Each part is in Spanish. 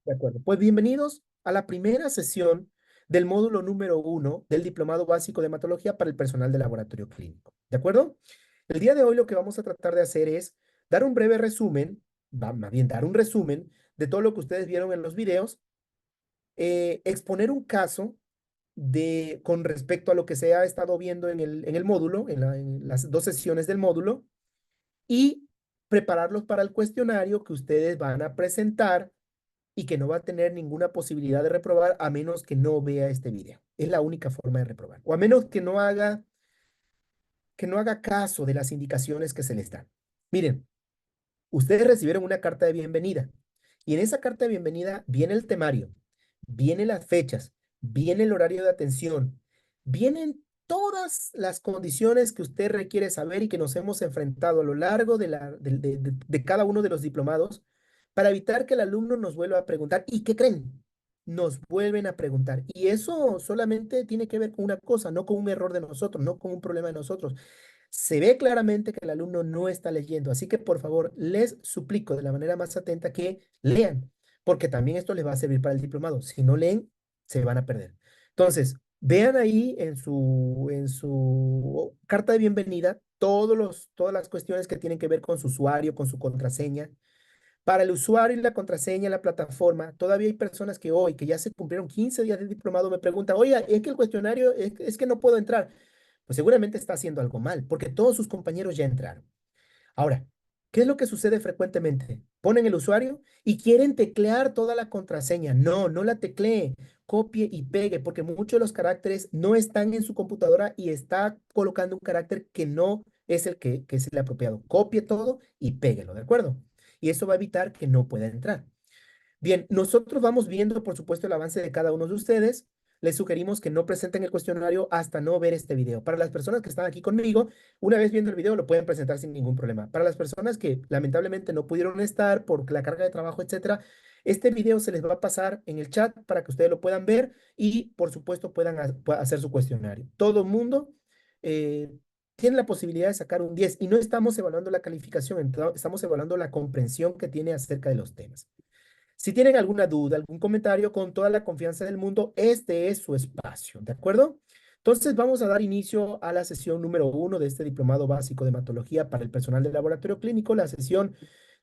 De acuerdo. Pues bienvenidos a la primera sesión del módulo número 1 del Diplomado Básico de Hematología para el personal de laboratorio clínico. ¿De acuerdo? El día de hoy lo que vamos a tratar de hacer es dar un breve resumen, más bien dar un resumen de todo lo que ustedes vieron en los videos, exponer un caso con respecto a lo que se ha estado viendo en el módulo, en las dos sesiones del módulo, y prepararlos para el cuestionario que ustedes van a presentar y que no va a tener ninguna posibilidad de reprobar a menos que no vea este video. Es la única forma de reprobar. O a menos que no haga caso de las indicaciones que se les dan. Miren, ustedes recibieron una carta de bienvenida y en esa carta de bienvenida viene el temario, vienen las fechas, viene el horario de atención, vienen todas las condiciones que usted requiere saber y que nos hemos enfrentado a lo largo de cada uno de los diplomados para evitar que el alumno nos vuelva a preguntar. ¿Y qué creen? Nos vuelven a preguntar. Y eso solamente tiene que ver con una cosa, no con un error de nosotros, no con un problema de nosotros. Se ve claramente que el alumno no está leyendo, así que por favor les suplico de la manera más atenta que lean, porque también esto les va a servir para el diplomado. Si no leen, se van a perder. Entonces, vean ahí en su carta de bienvenida todas las cuestiones que tienen que ver con su usuario, con su contraseña. Para el usuario y la contraseña en la plataforma, todavía hay personas que hoy, que ya se cumplieron 15 días de diplomado, me preguntan, oye, es que el cuestionario, es que no puedo entrar. Pues seguramente está haciendo algo mal, porque todos sus compañeros ya entraron. Ahora, ¿qué es lo que sucede frecuentemente? Ponen el usuario y quieren teclear toda la contraseña. No, no la teclee, copie y pegue, porque muchos de los caracteres no están en su computadora y está colocando un carácter que no es el que es el apropiado. Copie todo y péguelo, ¿de acuerdo? Y eso va a evitar que no pueda entrar. Bien, nosotros vamos viendo, por supuesto, el avance de cada uno de ustedes. Les sugerimos que no presenten el cuestionario hasta no ver este video. Para las personas que están aquí conmigo, una vez viendo el video lo pueden presentar sin ningún problema. Para las personas que lamentablemente no pudieron estar por la carga de trabajo, etcétera, este video se les va a pasar en el chat para que ustedes lo puedan ver y, por supuesto, puedan hacer su cuestionario. Todo el mundo eh, tiene la posibilidad de sacar un 10 y no estamos evaluando la calificación, estamos evaluando la comprensión que tiene acerca de los temas. Si tienen alguna duda, algún comentario, con toda la confianza del mundo, este es su espacio, ¿de acuerdo? Entonces vamos a dar inicio a la sesión número 1 de este diplomado básico de hematología para el personal del laboratorio clínico. La sesión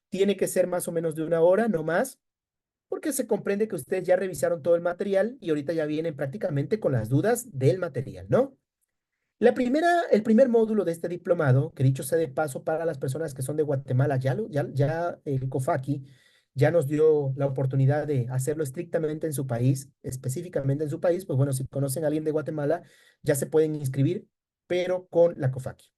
tiene que ser más o menos de una hora, no más, porque se comprende que ustedes ya revisaron todo el material y ahorita ya vienen prácticamente con las dudas del material, ¿no? El primer módulo de este diplomado, que dicho sea de paso para las personas que son de Guatemala, ya el COFACI ya nos dio la oportunidad de hacerlo estrictamente en su país, específicamente en su país, pues bueno, si conocen a alguien de Guatemala, ya se pueden inscribir, pero con la COFACI.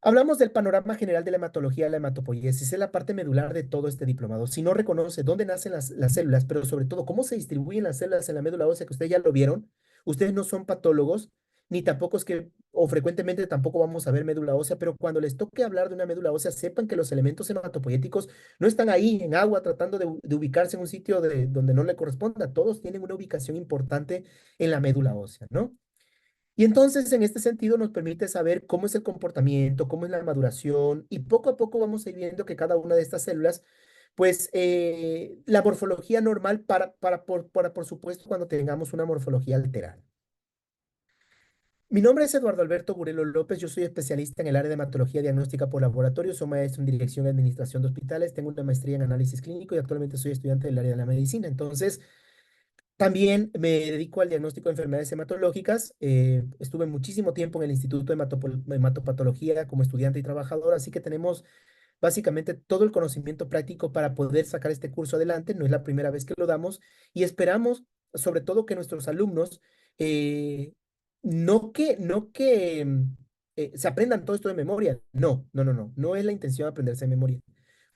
Hablamos del panorama general de la hematología de la hematopoiesis, es la parte medular de todo este diplomado. Si no reconoce dónde nacen las células, pero sobre todo cómo se distribuyen las células en la médula ósea, que ustedes ya lo vieron, ustedes no son patólogos, ni tampoco es que, o frecuentemente tampoco vamos a ver médula ósea, pero cuando les toque hablar de una médula ósea, sepan que los elementos hematopoyéticos no están ahí en agua tratando de ubicarse en un sitio donde no le corresponda. Todos tienen una ubicación importante en la médula ósea, ¿no? Y entonces, en este sentido, nos permite saber cómo es el comportamiento, cómo es la maduración, y poco a poco vamos a ir viendo que cada una de estas células, pues, la morfología normal por supuesto, cuando tengamos una morfología alterada. Mi nombre es Eduardo Alberto Gurelo López, yo soy especialista en el área de hematología diagnóstica por laboratorio, soy maestro en dirección y administración de hospitales, tengo una maestría en análisis clínico y actualmente soy estudiante del área de la medicina. Entonces, también me dedico al diagnóstico de enfermedades hematológicas. Estuve muchísimo tiempo en el Instituto de Hematopatología como estudiante y trabajador, así que tenemos básicamente todo el conocimiento práctico para poder sacar este curso adelante. No es la primera vez que lo damos y esperamos, sobre todo, que nuestros alumnos eh, no que se aprendan todo esto de memoria. No, no, no, no. No es la intención aprenderse de memoria.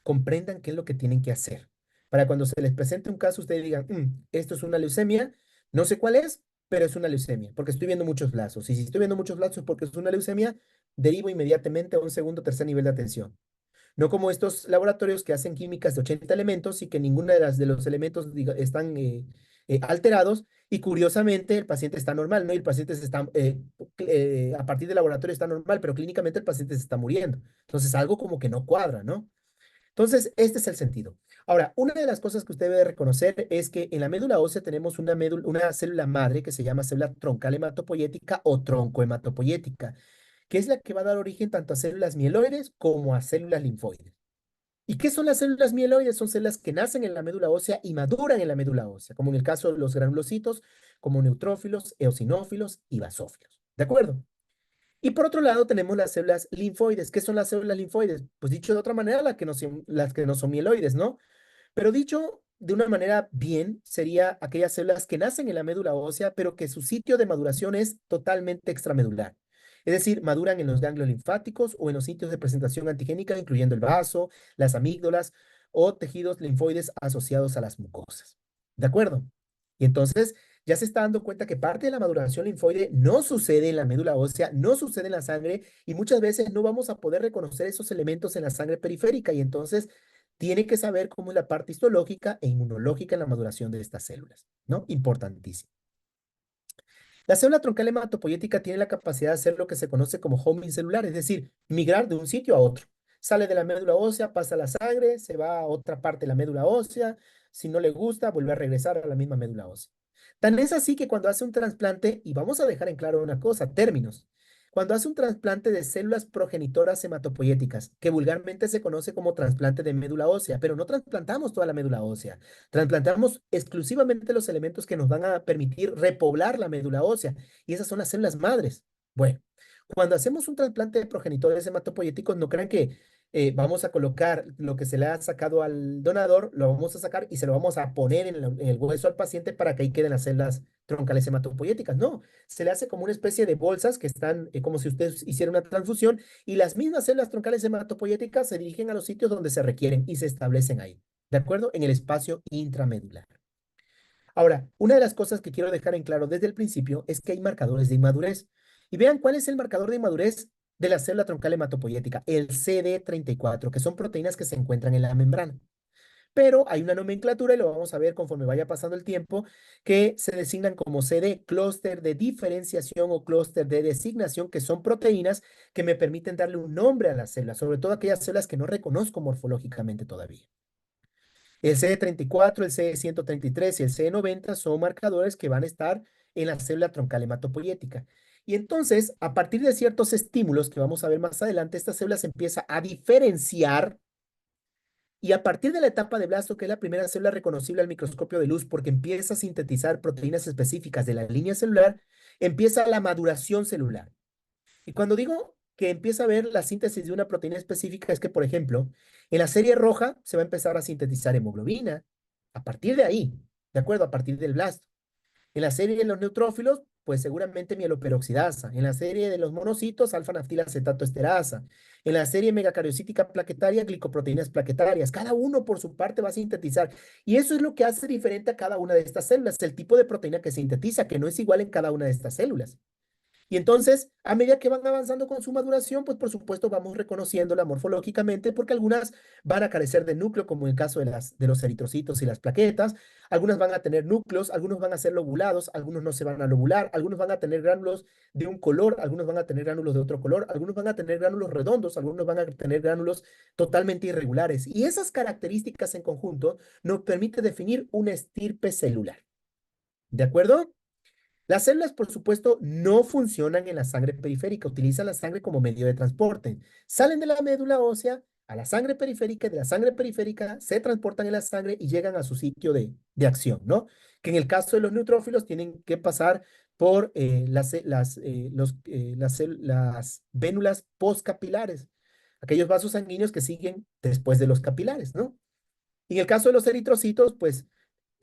Comprendan qué es lo que tienen que hacer. Para cuando se les presente un caso, ustedes digan, esto es una leucemia, no sé cuál es, pero es una leucemia, porque estoy viendo muchos lazos. Y si estoy viendo muchos lazos porque es una leucemia, derivo inmediatamente a un segundo o tercer nivel de atención. No como estos laboratorios que hacen químicas de 80 elementos y que ninguna de los elementos están alterados y curiosamente el paciente está normal, ¿no? Y el paciente a partir del laboratorio está normal, pero clínicamente el paciente se está muriendo. Entonces algo como que no cuadra, ¿no? Entonces, este es el sentido. Ahora, una de las cosas que usted debe reconocer es que en la médula ósea tenemos una célula madre que se llama célula troncal hematopoyética o troncohematopoyética, que es la que va a dar origen tanto a células mieloides como a células linfoides. ¿Y qué son las células mieloides? Son células que nacen en la médula ósea y maduran en la médula ósea, como en el caso de los granulocitos, como neutrófilos, eosinófilos y basófilos. ¿De acuerdo? Y por otro lado tenemos las células linfoides. ¿Qué son las células linfoides? Pues dicho de otra manera, las que no son mieloides, ¿no? Pero dicho de una manera bien, sería aquellas células que nacen en la médula ósea, pero que su sitio de maduración es totalmente extramedular. Es decir, maduran en los ganglios linfáticos o en los sitios de presentación antigénica, incluyendo el vaso, las amígdalas o tejidos linfoides asociados a las mucosas. ¿De acuerdo? Y entonces ya se está dando cuenta que parte de la maduración linfoide no sucede en la médula ósea, no sucede en la sangre y muchas veces no vamos a poder reconocer esos elementos en la sangre periférica y entonces tiene que saber cómo es la parte histológica e inmunológica en la maduración de estas células, ¿no? Importantísimo. La célula troncal hematopoyética tiene la capacidad de hacer lo que se conoce como homing celular, es decir, migrar de un sitio a otro. Sale de la médula ósea, pasa a la sangre, se va a otra parte de la médula ósea, si no le gusta, vuelve a regresar a la misma médula ósea. Tan es así que cuando hace un trasplante, y vamos a dejar en claro una cosa, términos, cuando hace un trasplante de células progenitoras hematopoyéticas, que vulgarmente se conoce como trasplante de médula ósea, pero no trasplantamos toda la médula ósea, trasplantamos exclusivamente los elementos que nos van a permitir repoblar la médula ósea, y esas son las células madres. Bueno, cuando hacemos un trasplante de progenitores hematopoyéticos, no crean que vamos a colocar lo que se le ha sacado al donador, lo vamos a sacar y se lo vamos a poner en el hueso al paciente para que ahí queden las células troncales hematopoyéticas. No, se le hace como una especie de bolsas que están como si usted hiciera una transfusión y las mismas células troncales hematopoyéticas se dirigen a los sitios donde se requieren y se establecen ahí, ¿de acuerdo? En el espacio intramedular. Ahora, una de las cosas que quiero dejar en claro desde el principio es que hay marcadores de inmadurez. Y vean cuál es el marcador de inmadurez de la célula troncal hematopoyética, el CD34, que son proteínas que se encuentran en la membrana. Pero hay una nomenclatura, y lo vamos a ver conforme vaya pasando el tiempo, que se designan como CD, clúster de diferenciación o clúster de designación, que son proteínas que me permiten darle un nombre a las células, sobre todo aquellas células que no reconozco morfológicamente todavía. El CD34, el CD133 y el CD90 son marcadores que van a estar en la célula troncal hematopoyética. Y entonces, a partir de ciertos estímulos que vamos a ver más adelante, esta célula se empieza a diferenciar y a partir de la etapa de blasto, que es la primera célula reconocible al microscopio de luz porque empieza a sintetizar proteínas específicas de la línea celular, empieza la maduración celular. Y cuando digo que empieza a ver la síntesis de una proteína específica, es que, por ejemplo, en la serie roja se va a empezar a sintetizar hemoglobina. A partir de ahí, ¿de acuerdo? A partir del blasto. En la serie de los neutrófilos, pues seguramente mieloperoxidasa. En la serie de los monocitos, alfa-naftilacetato esterasa. En la serie megacariocítica plaquetaria, glicoproteínas plaquetarias. Cada uno por su parte va a sintetizar. Y eso es lo que hace diferente a cada una de estas células, el tipo de proteína que sintetiza, que no es igual en cada una de estas células. Y entonces, a medida que van avanzando con su maduración, pues por supuesto vamos reconociéndola morfológicamente porque algunas van a carecer de núcleo, como en el caso de los eritrocitos y las plaquetas. Algunas van a tener núcleos, algunos van a ser lobulados, algunos no se van a lobular, algunos van a tener gránulos de un color, algunos van a tener gránulos de otro color, algunos van a tener gránulos redondos, algunos van a tener gránulos totalmente irregulares. Y esas características en conjunto nos permite definir una estirpe celular. ¿De acuerdo? Las células, por supuesto, no funcionan en la sangre periférica, utilizan la sangre como medio de transporte. Salen de la médula ósea a la sangre periférica y de la sangre periférica se transportan en la sangre y llegan a su sitio de acción, ¿no? Que en el caso de los neutrófilos tienen que pasar por las vénulas postcapilares, aquellos vasos sanguíneos que siguen después de los capilares, ¿no? Y en el caso de los eritrocitos, pues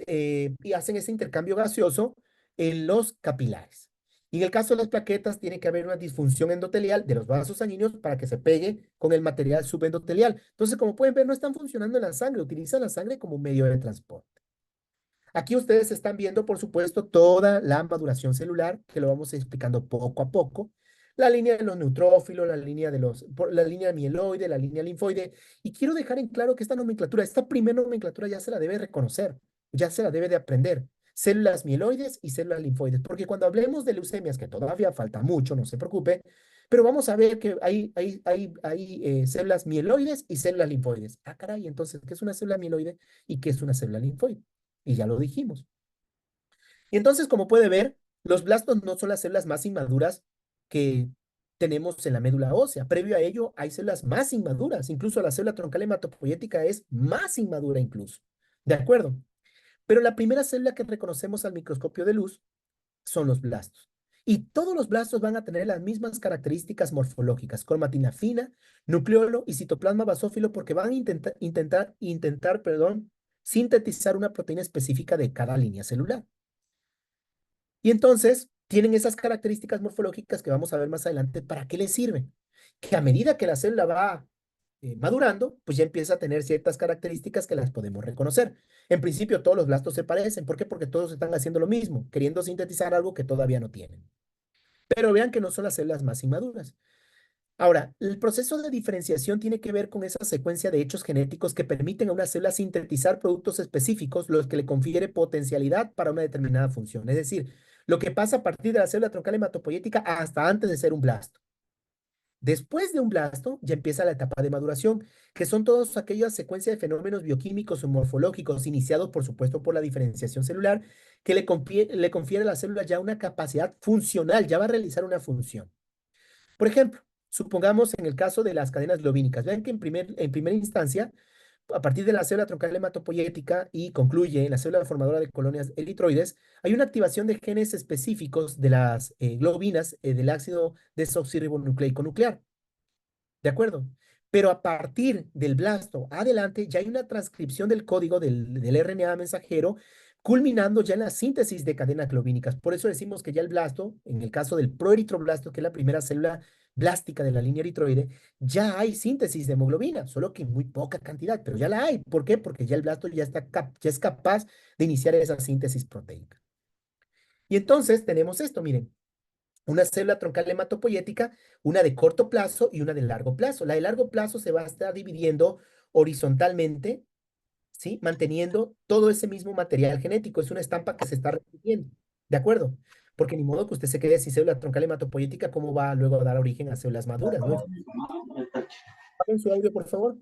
y hacen ese intercambio gaseoso en los capilares. Y en el caso de las plaquetas, tiene que haber una disfunción endotelial de los vasos sanguíneos para que se pegue con el material subendotelial. Entonces, como pueden ver, no están funcionando en la sangre, utilizan la sangre como medio de transporte. Aquí ustedes están viendo, por supuesto, toda la maduración celular, que lo vamos explicando poco a poco. La línea de los neutrófilos, la línea mieloide, la línea linfoide. Y quiero dejar en claro que esta nomenclatura, esta primera nomenclatura ya se la debe reconocer, ya se la debe de aprender. Células mieloides y células linfoides, porque cuando hablemos de leucemias, que todavía falta mucho, no se preocupe, Pero vamos a ver que hay células mieloides y células linfoides. Ah, caray, entonces, ¿qué es una célula mieloide y qué es una célula linfoide? Y ya lo dijimos. Y entonces, como puede ver, los blastos no son las células más inmaduras que tenemos en la médula ósea. Previo a ello, hay células más inmaduras. Incluso la célula troncal hematopoyética es más inmadura incluso. ¿De acuerdo? Pero la primera célula que reconocemos al microscopio de luz son los blastos. Y todos los blastos van a tener las mismas características morfológicas, cromatina fina, nucleolo y citoplasma basófilo, porque van a intentar, perdón, sintetizar una proteína específica de cada línea celular. Y entonces tienen esas características morfológicas que vamos a ver más adelante. ¿Para qué les sirven? Que a medida que la célula va madurando, pues ya empieza a tener ciertas características que las podemos reconocer. En principio, todos los blastos se parecen. ¿Por qué? Porque todos están haciendo lo mismo, queriendo sintetizar algo que todavía no tienen. Pero vean que no son las células más inmaduras. Ahora, el proceso de diferenciación tiene que ver con esa secuencia de hechos genéticos que permiten a una célula sintetizar productos específicos, los que le confiere potencialidad para una determinada función. Es decir, lo que pasa a partir de la célula troncal hematopoyética hasta antes de ser un blasto. Después de un blasto ya empieza la etapa de maduración, que son todas aquellas secuencias de fenómenos bioquímicos o morfológicos iniciados, por supuesto, por la diferenciación celular, que le confiere a la célula ya una capacidad funcional, ya va a realizar una función. Por ejemplo, supongamos en el caso de las cadenas globínicas, vean que en primera instancia, a partir de la célula troncal hematopoyética y concluye en la célula formadora de colonias eritroides, hay una activación de genes específicos de las globinas del ácido desoxirribonucleico nuclear. ¿De acuerdo? Pero a partir del blasto adelante ya hay una transcripción del código del RNA mensajero, culminando ya en la síntesis de cadenas globínicas. Por eso decimos que ya el blasto, en el caso del proeritroblasto, que es la primera célula blástica de la línea eritroide, ya hay síntesis de hemoglobina, solo que en muy poca cantidad, pero ya la hay. ¿Por qué? Porque ya el blasto ya es capaz de iniciar esa síntesis proteica. Y entonces tenemos esto, miren, una célula troncal hematopoyética, una de corto plazo y una de largo plazo. La de largo plazo se va a estar dividiendo horizontalmente, ¿sí? Manteniendo todo ese mismo material genético. Es una estampa que se está repitiendo, ¿de acuerdo? Porque ni modo que usted se quede sin célula troncal hematopoyética, ¿cómo va luego a dar origen a células maduras, no? Apaguen su audio, por favor.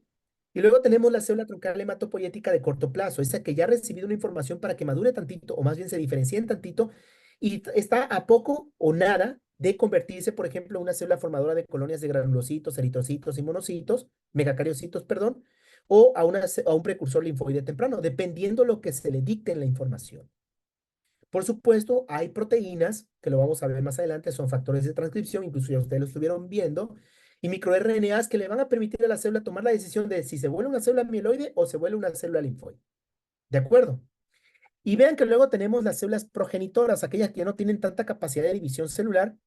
Y luego tenemos la célula troncal hematopoyética de corto plazo, esa que ya ha recibido una información para que madure tantito, o más bien se diferencie tantito, y está a poco o nada de convertirse, por ejemplo, en una célula formadora de colonias de granulocitos, eritrocitos y monocitos, megacariocitos, perdón, o a un precursor linfoide temprano, dependiendo lo que se le dicte en la información. Por supuesto, hay proteínas, que lo vamos a ver más adelante, son factores de transcripción, incluso ya ustedes lo estuvieron viendo, y microRNAs que le van a permitir a la célula tomar la decisión de si se vuelve una célula mieloide o se vuelve una célula linfoide. ¿De acuerdo? Y vean que luego tenemos las células progenitoras, aquellas que ya no tienen tanta capacidad de división celular,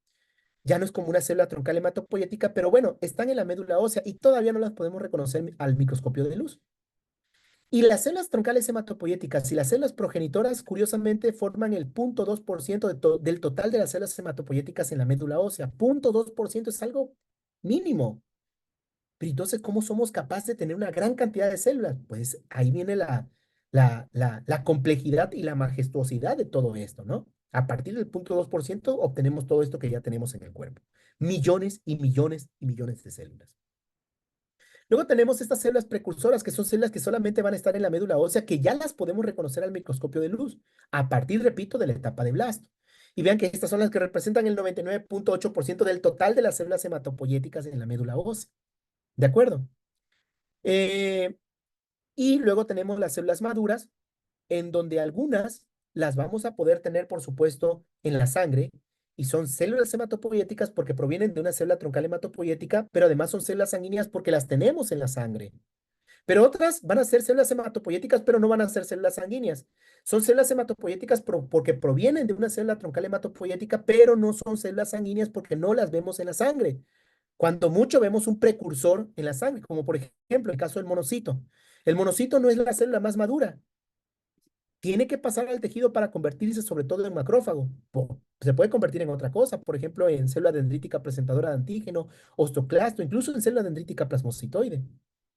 ya no es como una célula troncal hematopoyética, pero bueno, están en la médula ósea y todavía no las podemos reconocer al microscopio de luz. Y las células troncales hematopoyéticas y las células progenitoras, curiosamente, forman el 0,2% del total de las células hematopoyéticas en la médula ósea. 0,2% es algo mínimo. Pero entonces, ¿cómo somos capaces de tener una gran cantidad de células? Pues ahí viene la complejidad y la majestuosidad de todo esto, ¿no? A partir del 0,2% obtenemos todo esto que ya tenemos en el cuerpo. Millones y millones y millones de células. Luego tenemos estas células precursoras, que son células que solamente van a estar en la médula ósea, que ya las podemos reconocer al microscopio de luz, a partir, repito, de la etapa de blasto. Y vean que estas son las que representan el 99,8% del total de las células hematopoyéticas en la médula ósea. ¿De acuerdo? Eh, y luego tenemos las células maduras, en donde algunas las vamos a poder tener, por supuesto, en la sangre, y son células hematopoyéticas porque provienen de una célula troncal hematopoyética, pero además son células sanguíneas porque las tenemos en la sangre. Pero otras van a ser células hematopoyéticas, pero no van a ser células sanguíneas. Son células hematopoyéticas porque provienen de una célula troncal hematopoyética, pero no son células sanguíneas porque no las vemos en la sangre. Cuando mucho vemos un precursor en la sangre, como por ejemplo el caso del monocito. El monocito no es la célula más madura. Tiene que pasar al tejido para convertirse sobre todo en macrófago. Se puede convertir en otra cosa, por ejemplo, en célula dendrítica presentadora de antígeno, osteoclasto, incluso en célula dendrítica plasmocitoide.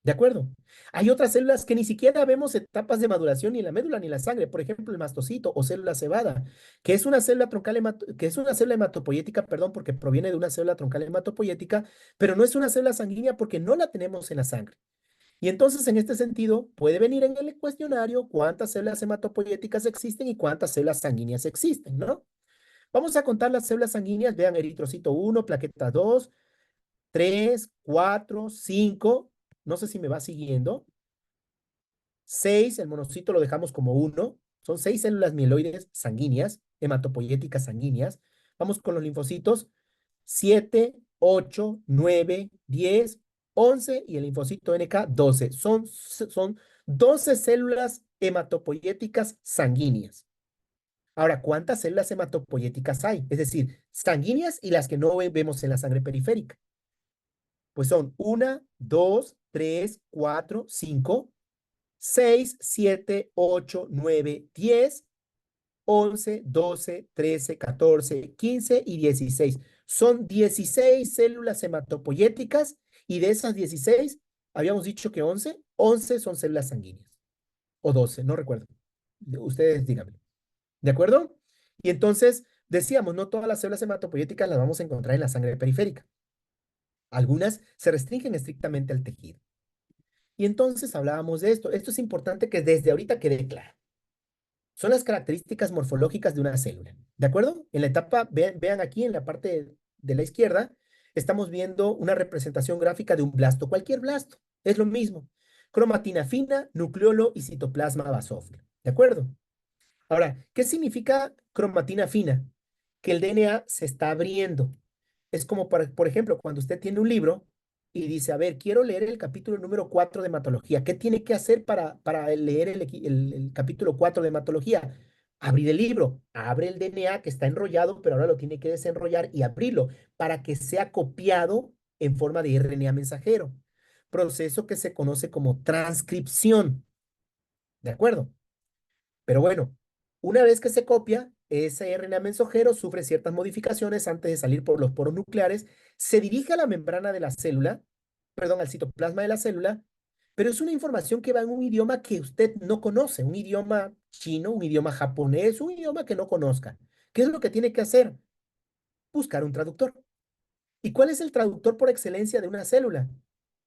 ¿De acuerdo? Hay otras células que ni siquiera vemos etapas de maduración ni en la médula ni en la sangre, por ejemplo, el mastocito o célula cebada, que es una célula troncal que es una célula hematopoyética, perdón, porque proviene de una célula troncal hematopoyética, pero no es una célula sanguínea porque no la tenemos en la sangre. Y entonces, en este sentido, puede venir en el cuestionario cuántas células hematopoyéticas existen y cuántas células sanguíneas existen, ¿no? Vamos a contar las células sanguíneas, vean, eritrocito 1, plaqueta 2, 3, 4, 5. No sé si me va siguiendo. 6, el monocito lo dejamos como uno. Son 6 células mieloides sanguíneas, hematopoyéticas sanguíneas. Vamos con los linfocitos. 7, 8, 9, 10, 11 y el linfocito NK 12. Son 12 células hematopoyéticas sanguíneas. Ahora, ¿cuántas células hematopoyéticas hay? Es decir, sanguíneas y las que no vemos en la sangre periférica. Pues son 1, 2, 3, 4, 5, 6, 7, 8, 9, 10, 11, 12, 13, 14, 15 y 16. Son 16 células hematopoyéticas y de esas 16, habíamos dicho que 11 son células sanguíneas. O 12, no recuerdo. Ustedes díganme. ¿De acuerdo? Y entonces, decíamos, no todas las células hematopoyéticas las vamos a encontrar en la sangre periférica. Algunas se restringen estrictamente al tejido. Y entonces hablábamos de esto. Esto es importante que desde ahorita quede claro. Son las características morfológicas de una célula. ¿De acuerdo? En la etapa, vean aquí en la parte de la izquierda, estamos viendo una representación gráfica de un blasto. Cualquier blasto, es lo mismo. Cromatina fina, nucleolo y citoplasma basófilo. ¿De acuerdo? Ahora, ¿qué significa cromatina fina? Que el DNA se está abriendo. Es como, por ejemplo, cuando usted tiene un libro y dice, a ver, quiero leer el capítulo número 4 de hematología. ¿Qué tiene que hacer para leer el capítulo 4 de hematología? Abrir el libro, abre el DNA que está enrollado, pero ahora lo tiene que desenrollar y abrirlo para que sea copiado en forma de RNA mensajero. Proceso que se conoce como transcripción. ¿De acuerdo? Pero bueno, una vez que se copia, ese RNA mensajero sufre ciertas modificaciones antes de salir por los poros nucleares, se dirige a la membrana de la célula, perdón, al citoplasma de la célula, pero es una información que va en un idioma que usted no conoce, un idioma chino, un idioma japonés, un idioma que no conozca. ¿Qué es lo que tiene que hacer? Buscar un traductor. ¿Y cuál es el traductor por excelencia de una célula?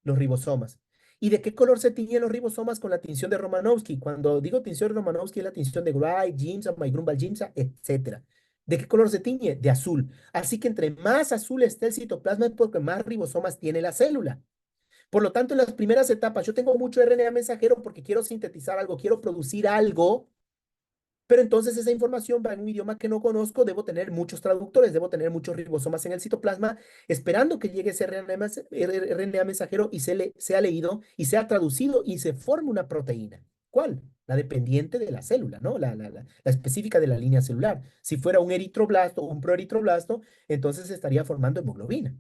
Los ribosomas. ¿Y de qué color se tiñen los ribosomas con la tinción de Romanowski? Cuando digo tinción de Romanowski es la tinción de Gray, Giemsa, Maigrumbal Giemsa, etcétera. ¿De qué color se tiñe? De azul. Así que entre más azul esté el citoplasma es porque más ribosomas tiene la célula. Por lo tanto, en las primeras etapas, yo tengo mucho RNA mensajero porque quiero sintetizar algo, quiero producir algo, pero entonces esa información va en un idioma que no conozco, debo tener muchos traductores, debo tener muchos ribosomas en el citoplasma, esperando que llegue ese RNA mensajero y sea leído y sea traducido y se forme una proteína. ¿Cuál? La dependiente de la célula, ¿no? La específica de la línea celular. Si fuera un eritroblasto o un proeritroblasto, entonces se estaría formando hemoglobina.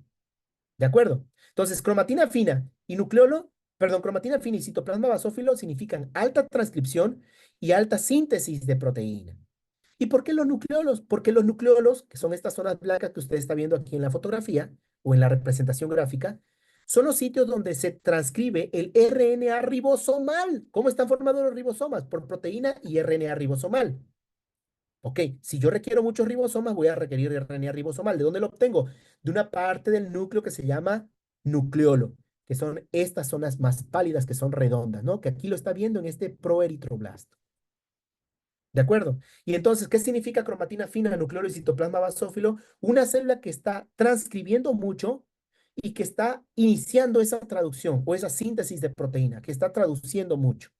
¿De acuerdo? Entonces, cromatina fina y nucleolo, perdón, cromatina fina y citoplasma basófilo significan alta transcripción y alta síntesis de proteína. ¿Y por qué los nucleolos? Porque los nucleolos, que son estas zonas blancas que usted está viendo aquí en la fotografía o en la representación gráfica, son los sitios donde se transcribe el RNA ribosomal. ¿Cómo están formados los ribosomas? Por proteína y RNA ribosomal. Ok, si yo requiero muchos ribosomas, voy a requerir RNA ribosomal. ¿De dónde lo obtengo? De una parte del núcleo que se llama nucleolo, que son estas zonas más pálidas que son redondas, ¿no? Que aquí lo está viendo en este proeritroblasto. ¿De acuerdo? Y entonces, ¿qué significa cromatina fina, nucleolo y citoplasma basófilo? Una célula que está transcribiendo mucho y que está iniciando esa traducción o esa síntesis de proteína, que está traduciendo mucho.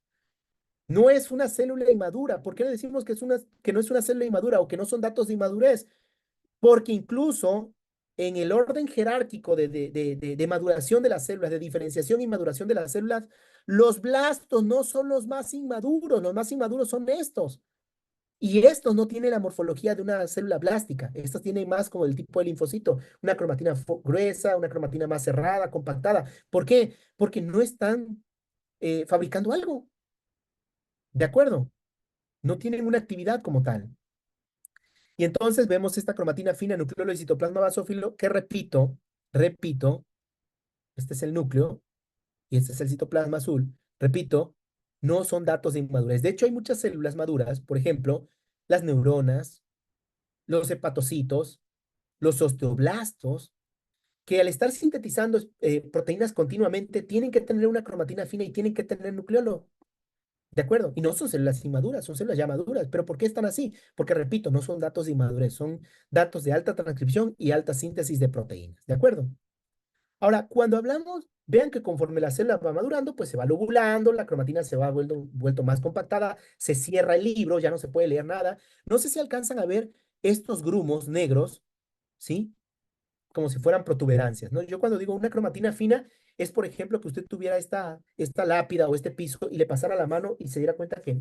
No es una célula inmadura. ¿Por qué le decimos que no es una célula inmadura o que no son datos de inmadurez? Porque incluso en el orden jerárquico de maduración de las células, de diferenciación y maduración de las células, los blastos no son los más inmaduros son estos. Y estos no tienen la morfología de una célula blástica. Estos tienen más como el tipo de linfocito, una cromatina gruesa, una cromatina más cerrada, compactada. ¿Por qué? Porque no están fabricando algo. ¿De acuerdo? No tienen una actividad como tal. Y entonces vemos esta cromatina fina, nucleolo y citoplasma basófilo, que repito, este es el núcleo, y este es el citoplasma azul, repito, no son datos de inmadurez. De hecho, hay muchas células maduras, por ejemplo, las neuronas, los hepatocitos, los osteoblastos, que al estar sintetizando proteínas continuamente tienen que tener una cromatina fina y tienen que tener nucleolo. ¿De acuerdo? Y no son células inmaduras, son células ya maduras. ¿Pero por qué están así? Porque, repito, no son datos de inmadurez, son datos de alta transcripción y alta síntesis de proteínas. ¿De acuerdo? Ahora, cuando hablamos, vean que conforme la célula va madurando, pues se va lobulando, la cromatina se va vuelto más compactada, se cierra el libro, ya no se puede leer nada. No sé si alcanzan a ver estos grumos negros, ¿sí? Como si fueran protuberancias, ¿no? Yo cuando digo una cromatina fina, es por ejemplo que usted tuviera esta lápida o este piso y le pasara la mano y se diera cuenta que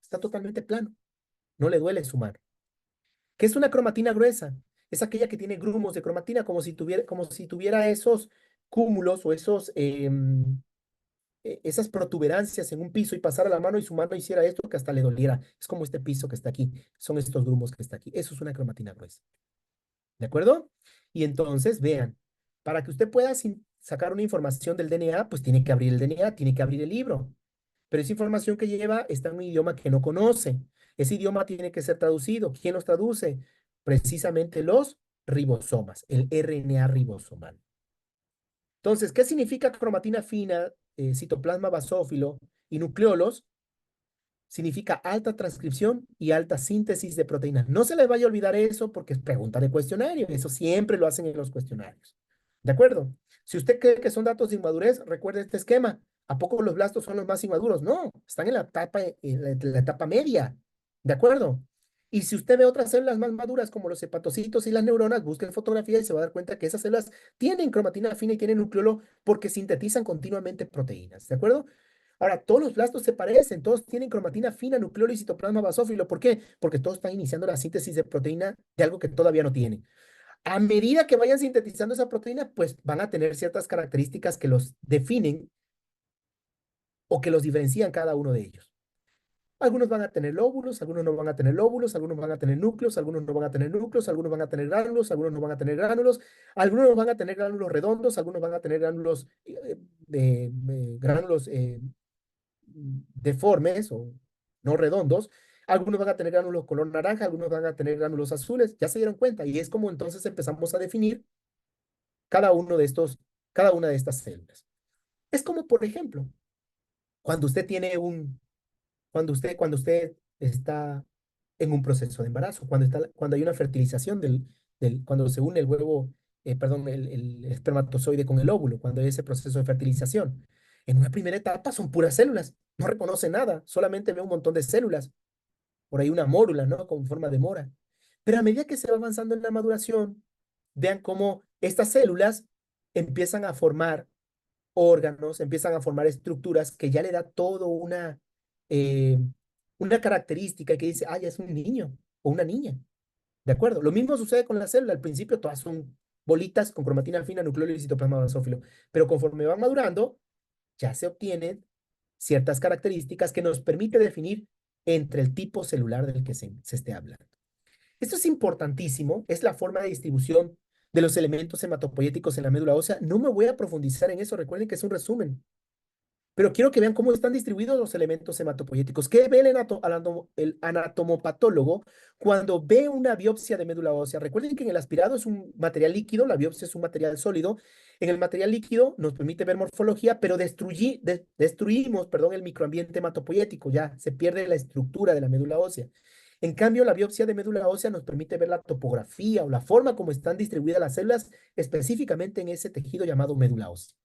está totalmente plano, no le duele su mano. ¿Qué es una cromatina gruesa? Es aquella que tiene grumos de cromatina, como si tuviera esos cúmulos o esas protuberancias en un piso y pasara la mano y su mano hiciera esto que hasta le doliera. Es como este piso que está aquí, son estos grumos que está aquí. Eso es una cromatina gruesa. ¿De acuerdo? Y entonces, vean, para que usted pueda sacar una información del DNA, pues tiene que abrir el DNA, tiene que abrir el libro. Pero esa información que lleva está en un idioma que no conoce. Ese idioma tiene que ser traducido. ¿Quién los traduce? Precisamente los ribosomas, el RNA ribosomal. Entonces, ¿qué significa cromatina fina, citoplasma basófilo y nucleolos? Significa alta transcripción y alta síntesis de proteínas. No se les vaya a olvidar eso porque es pregunta de cuestionario. Eso siempre lo hacen en los cuestionarios. ¿De acuerdo? Si usted cree que son datos de inmadurez, recuerde este esquema. ¿A poco los blastos son los más inmaduros? No, están en la etapa media. ¿De acuerdo? Y si usted ve otras células más maduras como los hepatocitos y las neuronas, busque fotografía y se va a dar cuenta que esas células tienen cromatina fina y tienen nucleolo porque sintetizan continuamente proteínas. ¿De acuerdo? Ahora, todos los blastos se parecen, todos tienen cromatina fina, nucleolo y citoplasma basófilo. ¿Por qué? Porque todos están iniciando la síntesis de proteína de algo que todavía no tienen. A medida que vayan sintetizando esa proteína, pues van a tener ciertas características que los definen o que los diferencian cada uno de ellos. Algunos van a tener lóbulos, algunos no van a tener lóbulos, algunos van a tener núcleos, algunos no van a tener núcleos, algunos van a tener gránulos, algunos no van a tener gránulos, algunos van a tener gránulos redondos, algunos van a tener gránulos deformes o no redondos. Algunos van a tener gránulos color naranja, algunos van a tener gránulos azules. Ya se dieron cuenta y es como entonces empezamos a definir cada uno de estos, cada una de estas células. Es como, por ejemplo, cuando usted tiene cuando usted está en un proceso de embarazo, cuando hay una fertilización cuando se une el huevo, perdón, el espermatozoide con el óvulo, cuando hay ese proceso de fertilización. En una primera etapa son puras células, no reconoce nada, solamente ve un montón de células, por ahí una mórula, ¿no? Con forma de mora. Pero a medida que se va avanzando en la maduración, vean cómo estas células empiezan a formar órganos, empiezan a formar estructuras que ya le da todo eh, una característica que dice, ah, ya es un niño o una niña. ¿De acuerdo? Lo mismo sucede con la célula. Al principio todas son bolitas con cromatina fina, nucleolo y citoplasma basófilo. Pero conforme van madurando, ya se obtienen ciertas características que nos permite definir entre el tipo celular del que se esté hablando. Esto es importantísimo, es la forma de distribución de los elementos hematopoyéticos en la médula ósea. No me voy a profundizar en eso, recuerden que es un resumen. Pero quiero que vean cómo están distribuidos los elementos hematopoyéticos. ¿Qué ve el anatomopatólogo cuando ve una biopsia de médula ósea? Recuerden que en el aspirado es un material líquido, la biopsia es un material sólido. En el material líquido nos permite ver morfología, pero destruimos, perdón, el microambiente hematopoyético. Ya se pierde la estructura de la médula ósea. En cambio, la biopsia de médula ósea nos permite ver la topografía o la forma como están distribuidas las células específicamente en ese tejido llamado médula ósea.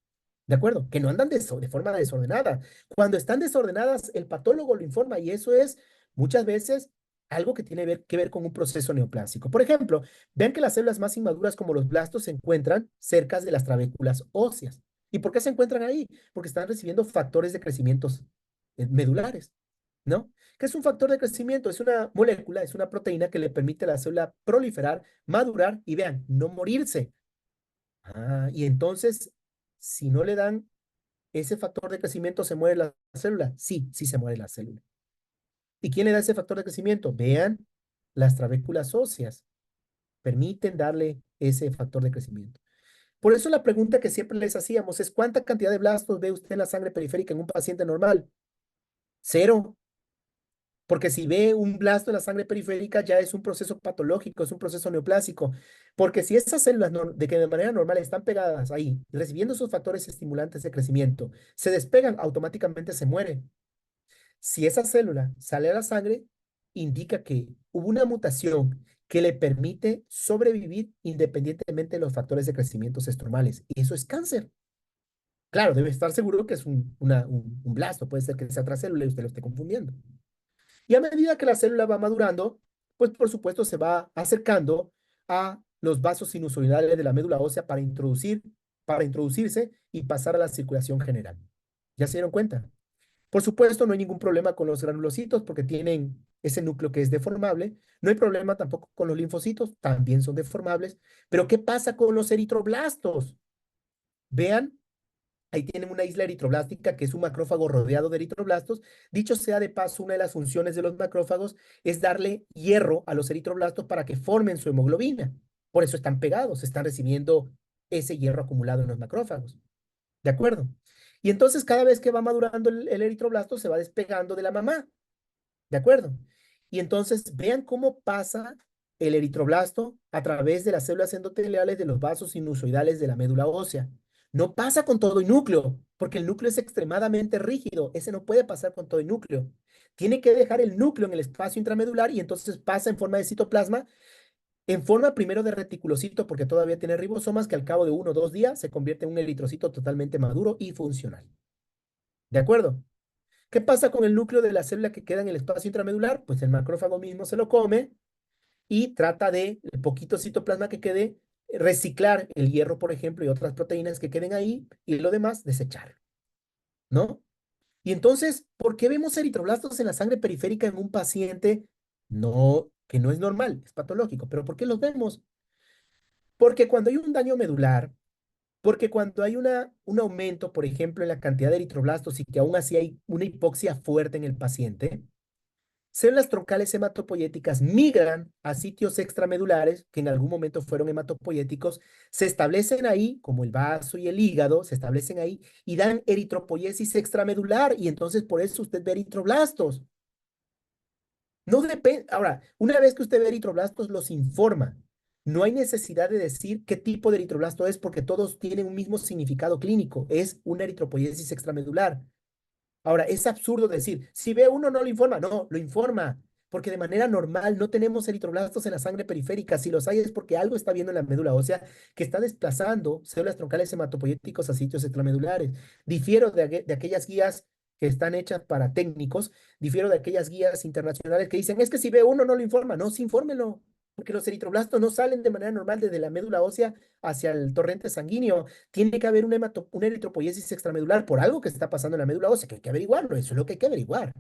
¿De acuerdo? Que no andan de forma desordenada. Cuando están desordenadas, el patólogo lo informa y eso es muchas veces algo que tiene que ver con un proceso neoplásico. Por ejemplo, vean que las células más inmaduras como los blastos se encuentran cerca de las trabéculas óseas. ¿Y por qué se encuentran ahí? Porque están recibiendo factores de crecimiento medulares, ¿no? ¿Qué es un factor de crecimiento? Es una molécula, es una proteína que le permite a la célula proliferar, madurar y vean, no morirse. Ah, y entonces, si no le dan ese factor de crecimiento, ¿se muere la célula? Sí, sí se muere la célula. ¿Y quién le da ese factor de crecimiento? Vean, las trabéculas óseas permiten darle ese factor de crecimiento. Por eso la pregunta que siempre les hacíamos es, ¿cuánta cantidad de blastos ve usted en la sangre periférica en un paciente normal? Cero. Porque si ve un blasto en la sangre periférica ya es un proceso patológico, es un proceso neoplásico. Porque si esas células de que de manera normal están pegadas ahí, recibiendo esos factores estimulantes de crecimiento, se despegan, automáticamente se mueren. Si esa célula sale a la sangre, indica que hubo una mutación que le permite sobrevivir independientemente de los factores de crecimiento estromales. Y eso es cáncer. Claro, debe estar seguro que es un blasto, puede ser que sea otra célula y usted lo esté confundiendo. Y a medida que la célula va madurando, pues por supuesto se va acercando a los vasos sinusoidales de la médula ósea para introducirse y pasar a la circulación general. ¿Ya se dieron cuenta? Por supuesto, no hay ningún problema con los granulocitos porque tienen ese núcleo que es deformable. No hay problema tampoco con los linfocitos, también son deformables. Pero ¿qué pasa con los eritroblastos? Vean, ahí tienen una isla eritroblástica que es un macrófago rodeado de eritroblastos. Dicho sea de paso, una de las funciones de los macrófagos es darle hierro a los eritroblastos para que formen su hemoglobina. Por eso están pegados, están recibiendo ese hierro acumulado en los macrófagos. ¿De acuerdo? Y entonces cada vez que va madurando el eritroblasto se va despegando de la mamá. ¿De acuerdo? Y entonces vean cómo pasa el eritroblasto a través de las células endoteliales de los vasos sinusoidales de la médula ósea. No pasa con todo el núcleo, porque el núcleo es extremadamente rígido. Ese no puede pasar con todo el núcleo. Tiene que dejar el núcleo en el espacio intramedular y entonces pasa en forma de citoplasma, en forma primero de reticulocito, porque todavía tiene ribosomas que al cabo de 1 o 2 días se convierte en un eritrocito totalmente maduro y funcional. ¿De acuerdo? ¿Qué pasa con el núcleo de la célula que queda en el espacio intramedular? Pues el macrófago mismo se lo come y trata de, el poquito citoplasma que quede, reciclar el hierro, por ejemplo, y otras proteínas que queden ahí y lo demás desecharlo, ¿no? Y entonces, ¿por qué vemos eritroblastos en la sangre periférica en un paciente no, que no es normal, es patológico? ¿Pero por qué los vemos? Porque cuando hay un daño medular, porque cuando hay un aumento, por ejemplo, en la cantidad de eritroblastos y que aún así hay una hipoxia fuerte en el paciente, células troncales hematopoyéticas migran a sitios extramedulares que en algún momento fueron hematopoyéticos, se establecen ahí, como el vaso y el hígado, se establecen ahí y dan eritropoyesis extramedular y entonces por eso usted ve eritroblastos. No depende. Ahora, una vez que usted ve eritroblastos, los informa. No hay necesidad de decir qué tipo de eritroblasto es porque todos tienen un mismo significado clínico. Es una eritropoyesis extramedular. Ahora, es absurdo decir, si ve uno no lo informa. No, lo informa, porque de manera normal no tenemos eritroblastos en la sangre periférica. Si los hay es porque algo está viendo en la médula ósea que está desplazando células troncales hematopoyéticos a sitios extramedulares. Difiero de aquellas guías que están hechas para técnicos, difiero de aquellas guías internacionales que dicen, es que si ve uno no lo informa. No, sí, infórmelo, porque los eritroblastos no salen de manera normal desde la médula ósea hacia el torrente sanguíneo. Tiene que haber una eritropoyesis extramedular por algo que está pasando en la médula ósea, que hay que averiguarlo, eso es lo que hay que averiguar,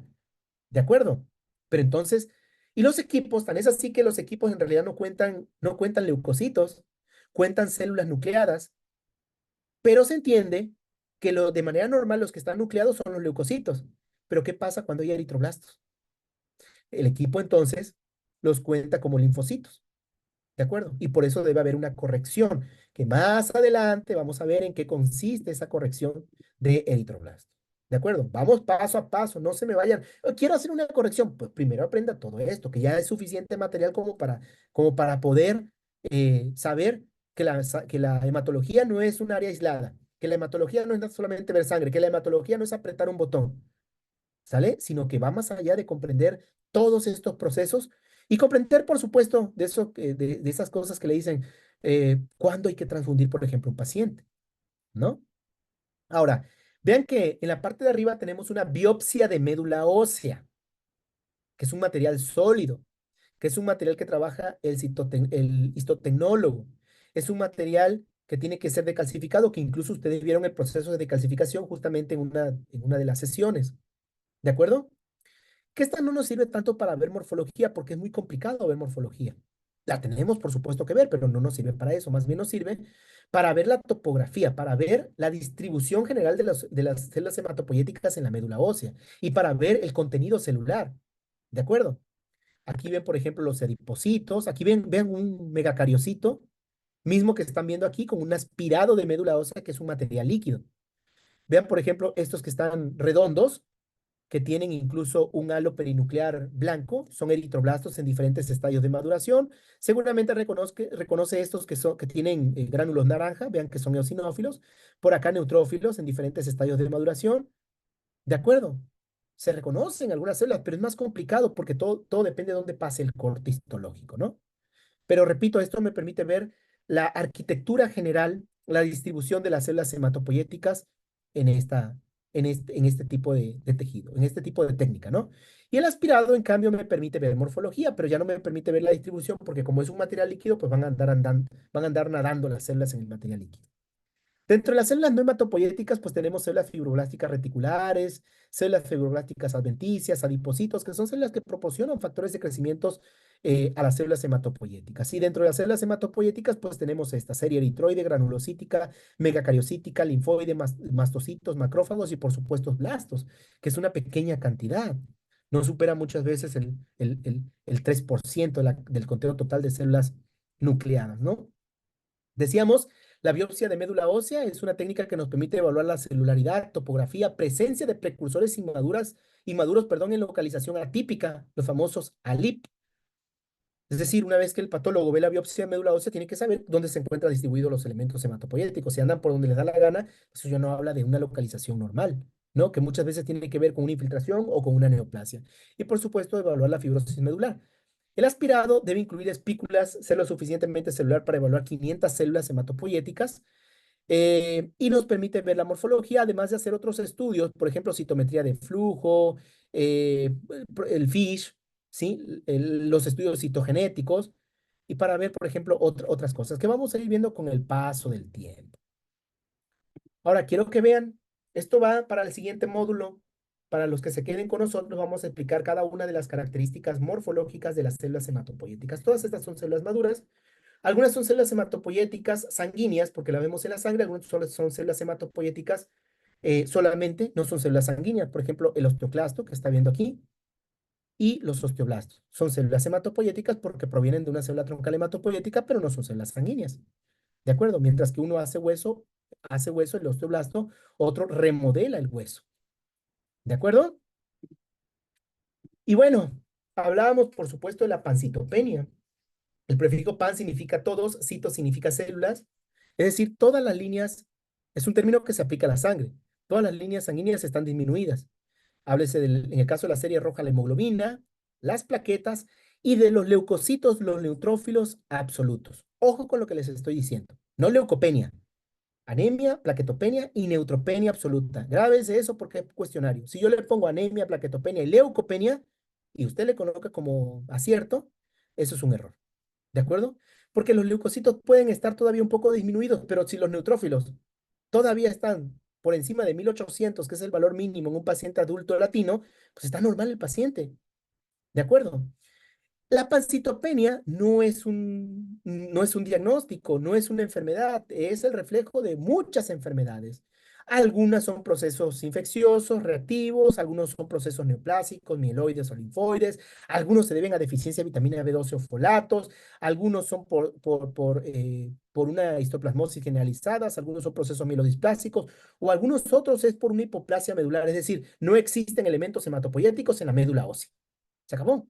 ¿de acuerdo? Pero entonces, y los equipos, tan es así que los equipos en realidad no cuentan leucocitos, cuentan células nucleadas, pero se entiende que de manera normal los que están nucleados son los leucocitos. Pero ¿qué pasa cuando hay eritroblastos? El equipo entonces los cuenta como linfocitos. ¿De acuerdo? Y por eso debe haber una corrección, que más adelante vamos a ver en qué consiste esa corrección de eritroblastos. ¿De acuerdo? Vamos paso a paso, no se me vayan. Quiero hacer una corrección. Pues primero aprenda todo esto, que ya es suficiente material como para poder saber que la hematología no es un área aislada, que la hematología no es solamente ver sangre, que la hematología no es apretar un botón, ¿sale? Sino que va más allá de comprender todos estos procesos y comprender, por supuesto, de esas cosas que le dicen, cuándo hay que transfundir, por ejemplo, un paciente, ¿no? Ahora, vean que en la parte de arriba tenemos una biopsia de médula ósea, que es un material sólido, que es un material que trabaja el histotecnólogo. Es un material que tiene que ser decalcificado, que incluso ustedes vieron el proceso de decalcificación justamente en una de las sesiones, ¿de acuerdo? Que esta no nos sirve tanto para ver morfología porque es muy complicado ver morfología. La tenemos, por supuesto, que ver, pero no nos sirve para eso. Más bien nos sirve para ver la topografía, para ver la distribución general de las células hematopoyéticas en la médula ósea y para ver el contenido celular. ¿De acuerdo? Aquí ven, por ejemplo, los adipocitos. Aquí vean un megacariocito. Mismo que están viendo aquí con un aspirado de médula ósea, que es un material líquido. Vean, por ejemplo, estos que están redondos, que tienen incluso un halo perinuclear blanco, son eritroblastos en diferentes estadios de maduración. Seguramente reconoce estos que tienen gránulos naranja, vean que son eosinófilos, por acá neutrófilos en diferentes estadios de maduración. ¿De acuerdo? Se reconocen algunas células, pero es más complicado porque todo depende de dónde pase el corte histológico, ¿no? Pero repito, esto me permite ver la arquitectura general, la distribución de las células hematopoyéticas en en este tipo de tejido, en este tipo de técnica, ¿no? Y el aspirado, en cambio, me permite ver morfología, pero ya no me permite ver la distribución porque como es un material líquido, pues van a andar nadando las células en el material líquido. Dentro de las células no hematopoyéticas, pues tenemos células fibroblásticas reticulares, células fibroblásticas adventicias, adipocitos, que son células que proporcionan factores de crecimiento a las células hematopoyéticas. Y dentro de las células hematopoyéticas, pues tenemos esta serie eritroide, granulocítica, megacariocítica, linfoide, mastocitos, macrófagos y por supuesto blastos, que es una pequeña cantidad. No supera muchas veces el 3% del conteo total de células nucleadas, ¿no? Decíamos, la biopsia de médula ósea es una técnica que nos permite evaluar la celularidad, topografía, presencia de precursores inmaduros, perdón, en localización atípica, los famosos ALIP. Es decir, una vez que el patólogo ve la biopsia de médula ósea, tiene que saber dónde se encuentran distribuidos los elementos hematopoyéticos. Si andan por donde les da la gana, eso ya no habla de una localización normal, ¿no? Que muchas veces tiene que ver con una infiltración o con una neoplasia. Y por supuesto, evaluar la fibrosis medular. El aspirado debe incluir espículas, ser lo suficientemente celular para evaluar 500 células hematopoyéticas y nos permite ver la morfología, además de hacer otros estudios, por ejemplo, citometría de flujo, el FISH, ¿sí? Los estudios citogenéticos, y para ver, por ejemplo, otras cosas que vamos a ir viendo con el paso del tiempo. Ahora, quiero que vean, esto va para el siguiente módulo. Para los que se queden con nosotros, vamos a explicar cada una de las características morfológicas de las células hematopoyéticas. Todas estas son células maduras. Algunas son células hematopoyéticas sanguíneas, porque la vemos en la sangre. Algunas son células hematopoyéticas solamente, no son células sanguíneas. Por ejemplo, el osteoclasto, que está viendo aquí, y los osteoblastos. Son células hematopoyéticas porque provienen de una célula troncal hematopoyética, pero no son células sanguíneas. ¿De acuerdo? Mientras que uno hace hueso el osteoblasto, otro remodela el hueso. ¿De acuerdo? Y bueno, hablábamos, por supuesto, de la pancitopenia. El prefijo pan significa todos, cito significa células. Es decir, todas las líneas, es un término que se aplica a la sangre. Todas las líneas sanguíneas están disminuidas. Háblese en el caso de la serie roja, la hemoglobina, las plaquetas y de los leucocitos, los neutrófilos absolutos. Ojo con lo que les estoy diciendo. No leucopenia, anemia, plaquetopenia y neutropenia absoluta. Grábese eso porque es cuestionario. Si yo le pongo anemia, plaquetopenia y leucopenia y usted le coloca como acierto, eso es un error. ¿De acuerdo? Porque los leucocitos pueden estar todavía un poco disminuidos, pero si los neutrófilos todavía están por encima de 1800, que es el valor mínimo en un paciente adulto latino, pues está normal el paciente. ¿De acuerdo? La pancitopenia no es un diagnóstico, no es una enfermedad, es el reflejo de muchas enfermedades. Algunas son procesos infecciosos, reactivos, algunos son procesos neoplásicos, mieloides o linfoides, algunos se deben a deficiencia de vitamina B12 o folatos, algunos son por una histoplasmosis generalizada, algunos son procesos mielodisplásicos o algunos otros es por una hipoplasia medular, es decir, no existen elementos hematopoyéticos en la médula ósea. Se acabó.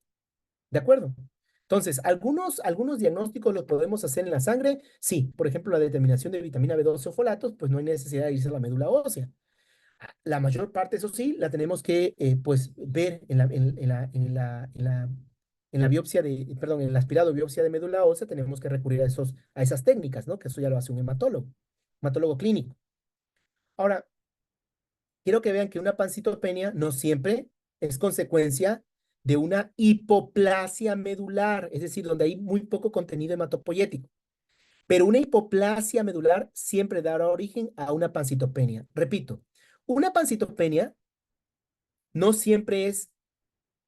¿De acuerdo? Entonces, algunos diagnósticos los podemos hacer en la sangre. Sí, por ejemplo, la determinación de vitamina B12 o folatos, pues no hay necesidad de irse a la médula ósea. La mayor parte, eso sí, la tenemos que pues ver en la biopsia perdón, en el aspirado biopsia de médula ósea, tenemos que recurrir a esas técnicas, ¿no? Que eso ya lo hace un hematólogo clínico. Ahora, quiero que vean que una pancitopenia no siempre es consecuencia de una hipoplasia medular, es decir, donde hay muy poco contenido hematopoyético. Pero una hipoplasia medular siempre dará origen a una pancitopenia. Repito, una pancitopenia no siempre es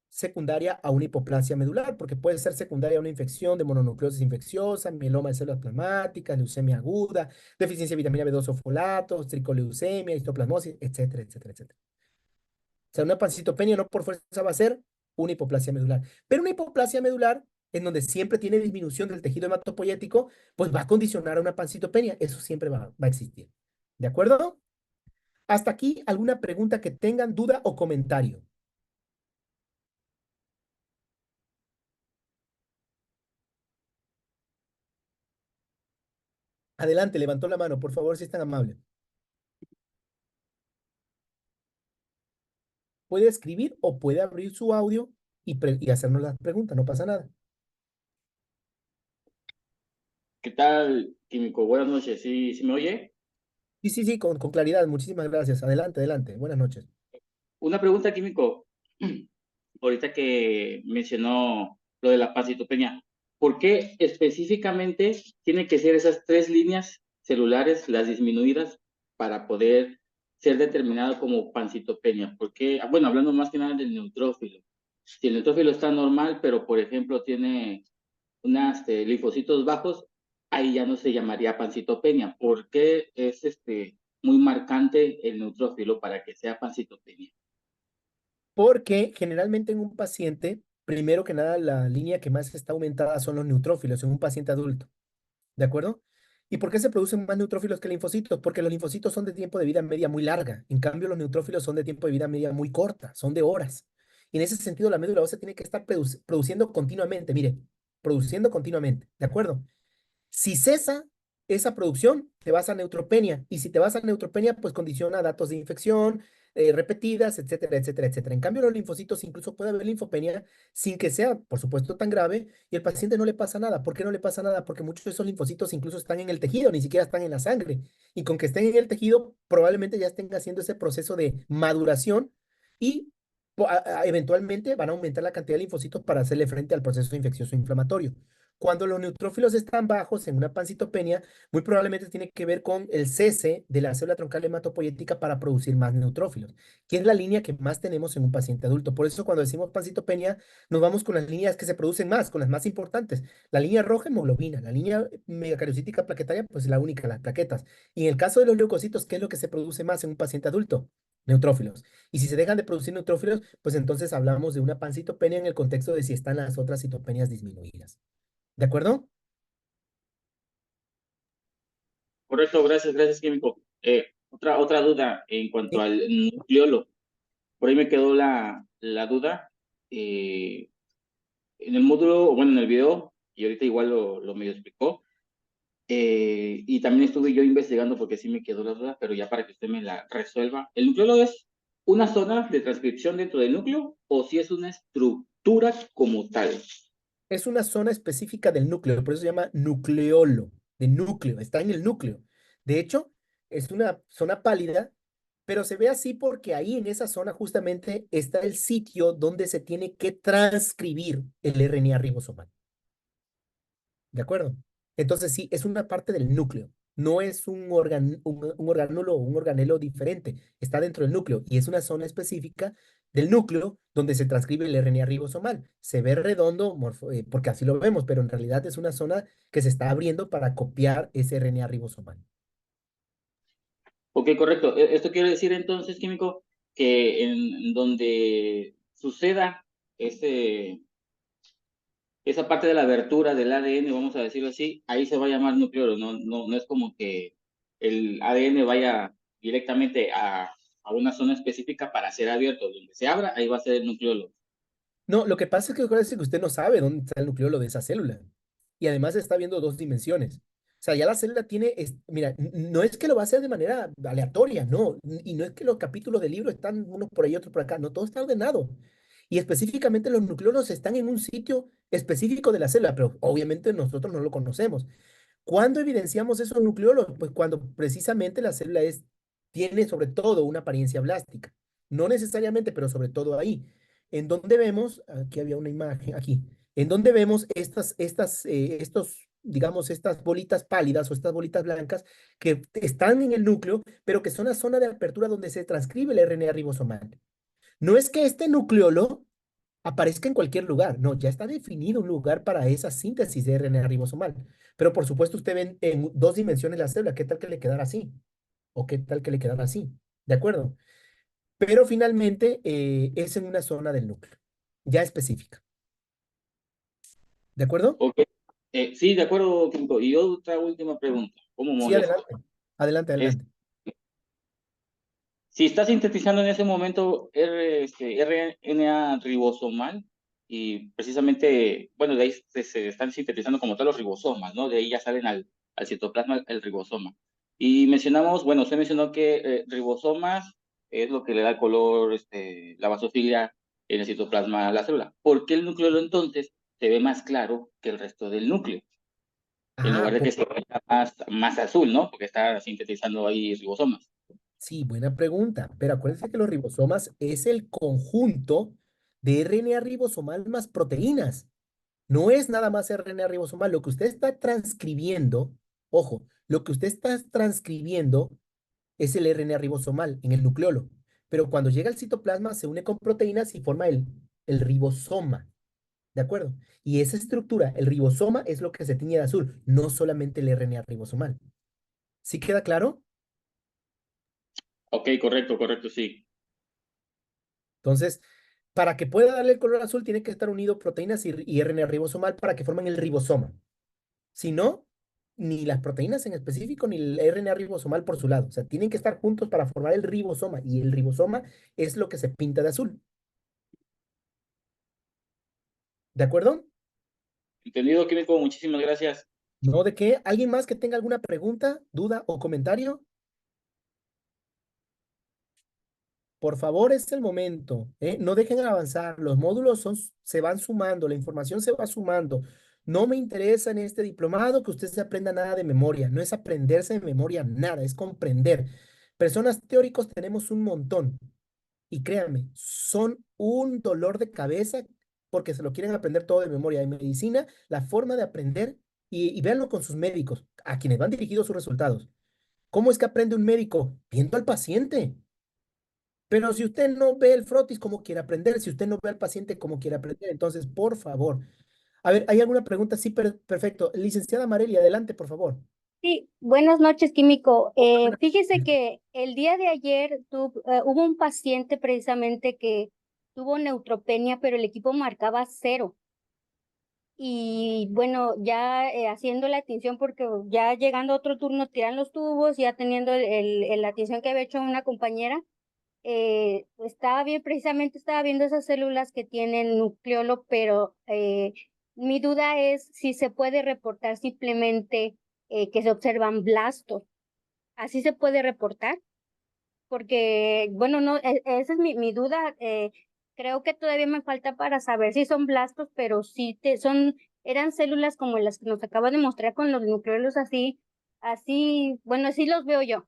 secundaria a una hipoplasia medular, porque puede ser secundaria a una infección de mononucleosis infecciosa, mieloma de células plasmáticas, leucemia aguda, deficiencia de vitamina B2 o folatos, tricoleucemia, histoplasmosis, etcétera, etcétera, etcétera. O sea, una pancitopenia no por fuerza va a ser una hipoplasia medular. Pero una hipoplasia medular en donde siempre tiene disminución del tejido hematopoyético, pues va a condicionar a una pancitopenia. Eso siempre va a existir. ¿De acuerdo? Hasta aquí, ¿alguna pregunta que tengan, duda o comentario? Adelante, levantó la mano, por favor, si es tan amable. Puede escribir o puede abrir su audio y hacernos las preguntas, no pasa nada. ¿Qué tal, Químico? Buenas noches. ¿Sí me oye? Sí, sí, sí, con claridad. Muchísimas gracias. Adelante, adelante. Buenas noches. Una pregunta, Químico. Ahorita que mencionó lo de la pancitopenia, ¿por qué específicamente tiene que ser esas tres líneas celulares, las disminuidas, para poder ser determinado como pancitopenia? Porque, bueno, hablando más que nada del neutrófilo. Si el neutrófilo está normal, pero por ejemplo tiene unas linfocitos bajos, ahí ya no se llamaría pancitopenia. ¿Por qué es muy marcante el neutrófilo para que sea pancitopenia? Porque generalmente en un paciente, primero que nada, la línea que más está aumentada son los neutrófilos en un paciente adulto. ¿De acuerdo? ¿Y por qué se producen más neutrófilos que linfocitos? Porque los linfocitos son de tiempo de vida media muy larga. En cambio, los neutrófilos son de tiempo de vida media muy corta, son de horas. Y en ese sentido, la médula ósea tiene que estar produciendo continuamente, mire, produciendo continuamente. ¿De acuerdo? Si cesa esa producción, te vas a neutropenia. Y si te vas a neutropenia, pues condiciona datos de infección repetidas, etcétera, etcétera, etcétera. En cambio, los linfocitos incluso puede haber linfopenia sin que sea, por supuesto, tan grave y el paciente no le pasa nada. ¿Por qué no le pasa nada? Porque muchos de esos linfocitos incluso están en el tejido, ni siquiera están en la sangre. Y con que estén en el tejido, probablemente ya estén haciendo ese proceso de maduración y eventualmente van a aumentar la cantidad de linfocitos para hacerle frente al proceso infeccioso inflamatorio. Cuando los neutrófilos están bajos en una pancitopenia, muy probablemente tiene que ver con el cese de la célula troncal hematopoyética para producir más neutrófilos, que es la línea que más tenemos en un paciente adulto. Por eso cuando decimos pancitopenia, nos vamos con las líneas que se producen más, con las más importantes. La línea roja, hemoglobina. La línea megacariocítica plaquetaria, pues la única, las plaquetas. Y en el caso de los leucocitos, ¿qué es lo que se produce más en un paciente adulto? Neutrófilos. Y si se dejan de producir neutrófilos, pues entonces hablamos de una pancitopenia en el contexto de si están las otras citopenias disminuidas. ¿De acuerdo? Correcto, gracias, Químico. Otra duda en cuanto Sí. al nucleolo. Por ahí me quedó la duda. eh, en el módulo, bueno, en el video, y ahorita igual lo medio explicó, y también estuve yo investigando porque sí me quedó la duda, pero ya para que usted me la resuelva. ¿El nucleolo es una zona de transcripción dentro del núcleo o si es una estructura como tal? Es una zona específica del núcleo, por eso se llama nucleolo, de núcleo, está en el núcleo. De hecho, es una zona pálida, pero se ve así porque ahí en esa zona justamente está el sitio donde se tiene que transcribir el RNA ribosomal. ¿De acuerdo? Entonces sí, es una parte del núcleo. No es un orgánulo o un organelo diferente. Está dentro del núcleo y es una zona específica del núcleo donde se transcribe el RNA ribosomal. Se ve redondo porque así lo vemos, pero en realidad es una zona que se está abriendo para copiar ese RNA ribosomal. Ok, correcto. Esto quiere decir entonces, Químico, que en donde suceda ese, esa parte de la abertura del ADN, vamos a decirlo así, ahí se va a llamar nucleolo. No es como que el ADN vaya directamente a una zona específica para ser abierto. Donde se abra, ahí va a ser el nucleolo. No, lo que pasa es que acuérdese que usted no sabe dónde está el nucleolo de esa célula. Y además está viendo dos dimensiones. O sea, ya la célula tiene, mira, no es que lo va a hacer de manera aleatoria, no. Y no es que los capítulos del libro están unos por ahí, otros por acá. No, todo está ordenado. Y específicamente los nucleolos están en un sitio específico de la célula, pero obviamente nosotros no lo conocemos. ¿Cuándo evidenciamos esos nucleolos? Pues cuando precisamente la célula tiene sobre todo una apariencia blástica. No necesariamente, pero sobre todo ahí. En donde vemos, aquí había una imagen, aquí, en donde vemos digamos, estas bolitas pálidas o estas bolitas blancas que están en el núcleo, pero que son la zona de apertura donde se transcribe el RNA ribosomal. No es que este nucleolo aparezca en cualquier lugar. No, ya está definido un lugar para esa síntesis de RNA ribosomal. Pero por supuesto, usted ve en dos dimensiones la célula. ¿Qué tal que le quedara así? ¿O qué tal que le quedara así? ¿De acuerdo? Pero finalmente es en una zona del núcleo, ya específica. ¿De acuerdo? Ok. Sí, de acuerdo, Químico. Y otra última pregunta, como Sí, modesto. adelante. Adelante, Es, adelante. si está sintetizando en ese momento RNA ribosomal, y precisamente, bueno, de ahí se están sintetizando como tal los ribosomas, ¿no? De ahí ya salen al citoplasma el ribosoma. Y mencionamos, bueno, usted mencionó que ribosomas es lo que le da el color, la basofilia en el citoplasma a la célula. ¿Por qué el núcleo entonces se ve más claro que el resto del núcleo? En Ah, lugar de que se vea más azul, ¿no? Porque está sintetizando ahí ribosomas. sí, buena pregunta. Pero acuérdense que los ribosomas es el conjunto de RNA ribosomal más proteínas. No es nada más RNA ribosomal. Lo que usted está transcribiendo, ojo, lo que usted está transcribiendo es el RNA ribosomal en el nucleolo. Pero cuando llega al citoplasma se une con proteínas y forma el ribosoma. ¿De acuerdo? Y esa estructura, el ribosoma, es lo que se tiñe de azul, no solamente el RNA ribosomal. ¿Sí queda claro? Ok, correcto, correcto, sí. Entonces, para que pueda darle el color azul, tiene que estar unido proteínas y RNA ribosomal para que formen el ribosoma. Si no, ni las proteínas en específico, ni el RNA ribosomal por su lado. O sea, tienen que estar juntos para formar el ribosoma. Y el ribosoma es lo que se pinta de azul. ¿De acuerdo? Entendido, Químico, muchísimas gracias. ¿No de qué? ¿Alguien más que tenga alguna pregunta, duda o comentario? Por favor, es el momento, ¿eh? No dejen avanzar. Los módulos se van sumando, la información se va sumando. No me interesa en este diplomado que usted se aprenda nada de memoria. No es aprenderse de memoria nada, es comprender. Personas teóricos tenemos un montón. Y créanme, son un dolor de cabeza porque se lo quieren aprender todo de memoria. En medicina, la forma de aprender, y véanlo con sus médicos, a quienes van dirigidos sus resultados. ¿Cómo es que aprende un médico? Viendo al paciente. Pero si usted no ve el frotis, ¿cómo quiere aprender? Si usted no ve al paciente, ¿cómo quiere aprender? Entonces, por favor. A ver, ¿hay alguna pregunta? Sí, perfecto. Licenciada Marely, adelante, por favor. Sí, buenas noches, Químico. Buenas Fíjese noches. que el día de ayer hubo un paciente precisamente que tuvo neutropenia, pero el equipo marcaba 0. Y bueno, ya haciendo la atención, porque ya llegando a otro turno, tiran los tubos, ya teniendo la atención que había hecho una compañera, estaba bien, precisamente estaba viendo esas células que tienen nucleolo, pero mi duda es si se puede reportar simplemente que se observan blastos. ¿Así se puede reportar? Porque, bueno, no, esa es mi duda. Creo que todavía me falta para saber si son blastos, pero sí eran células como las que nos acaba de mostrar con los nucleolos así, bueno, así los veo yo.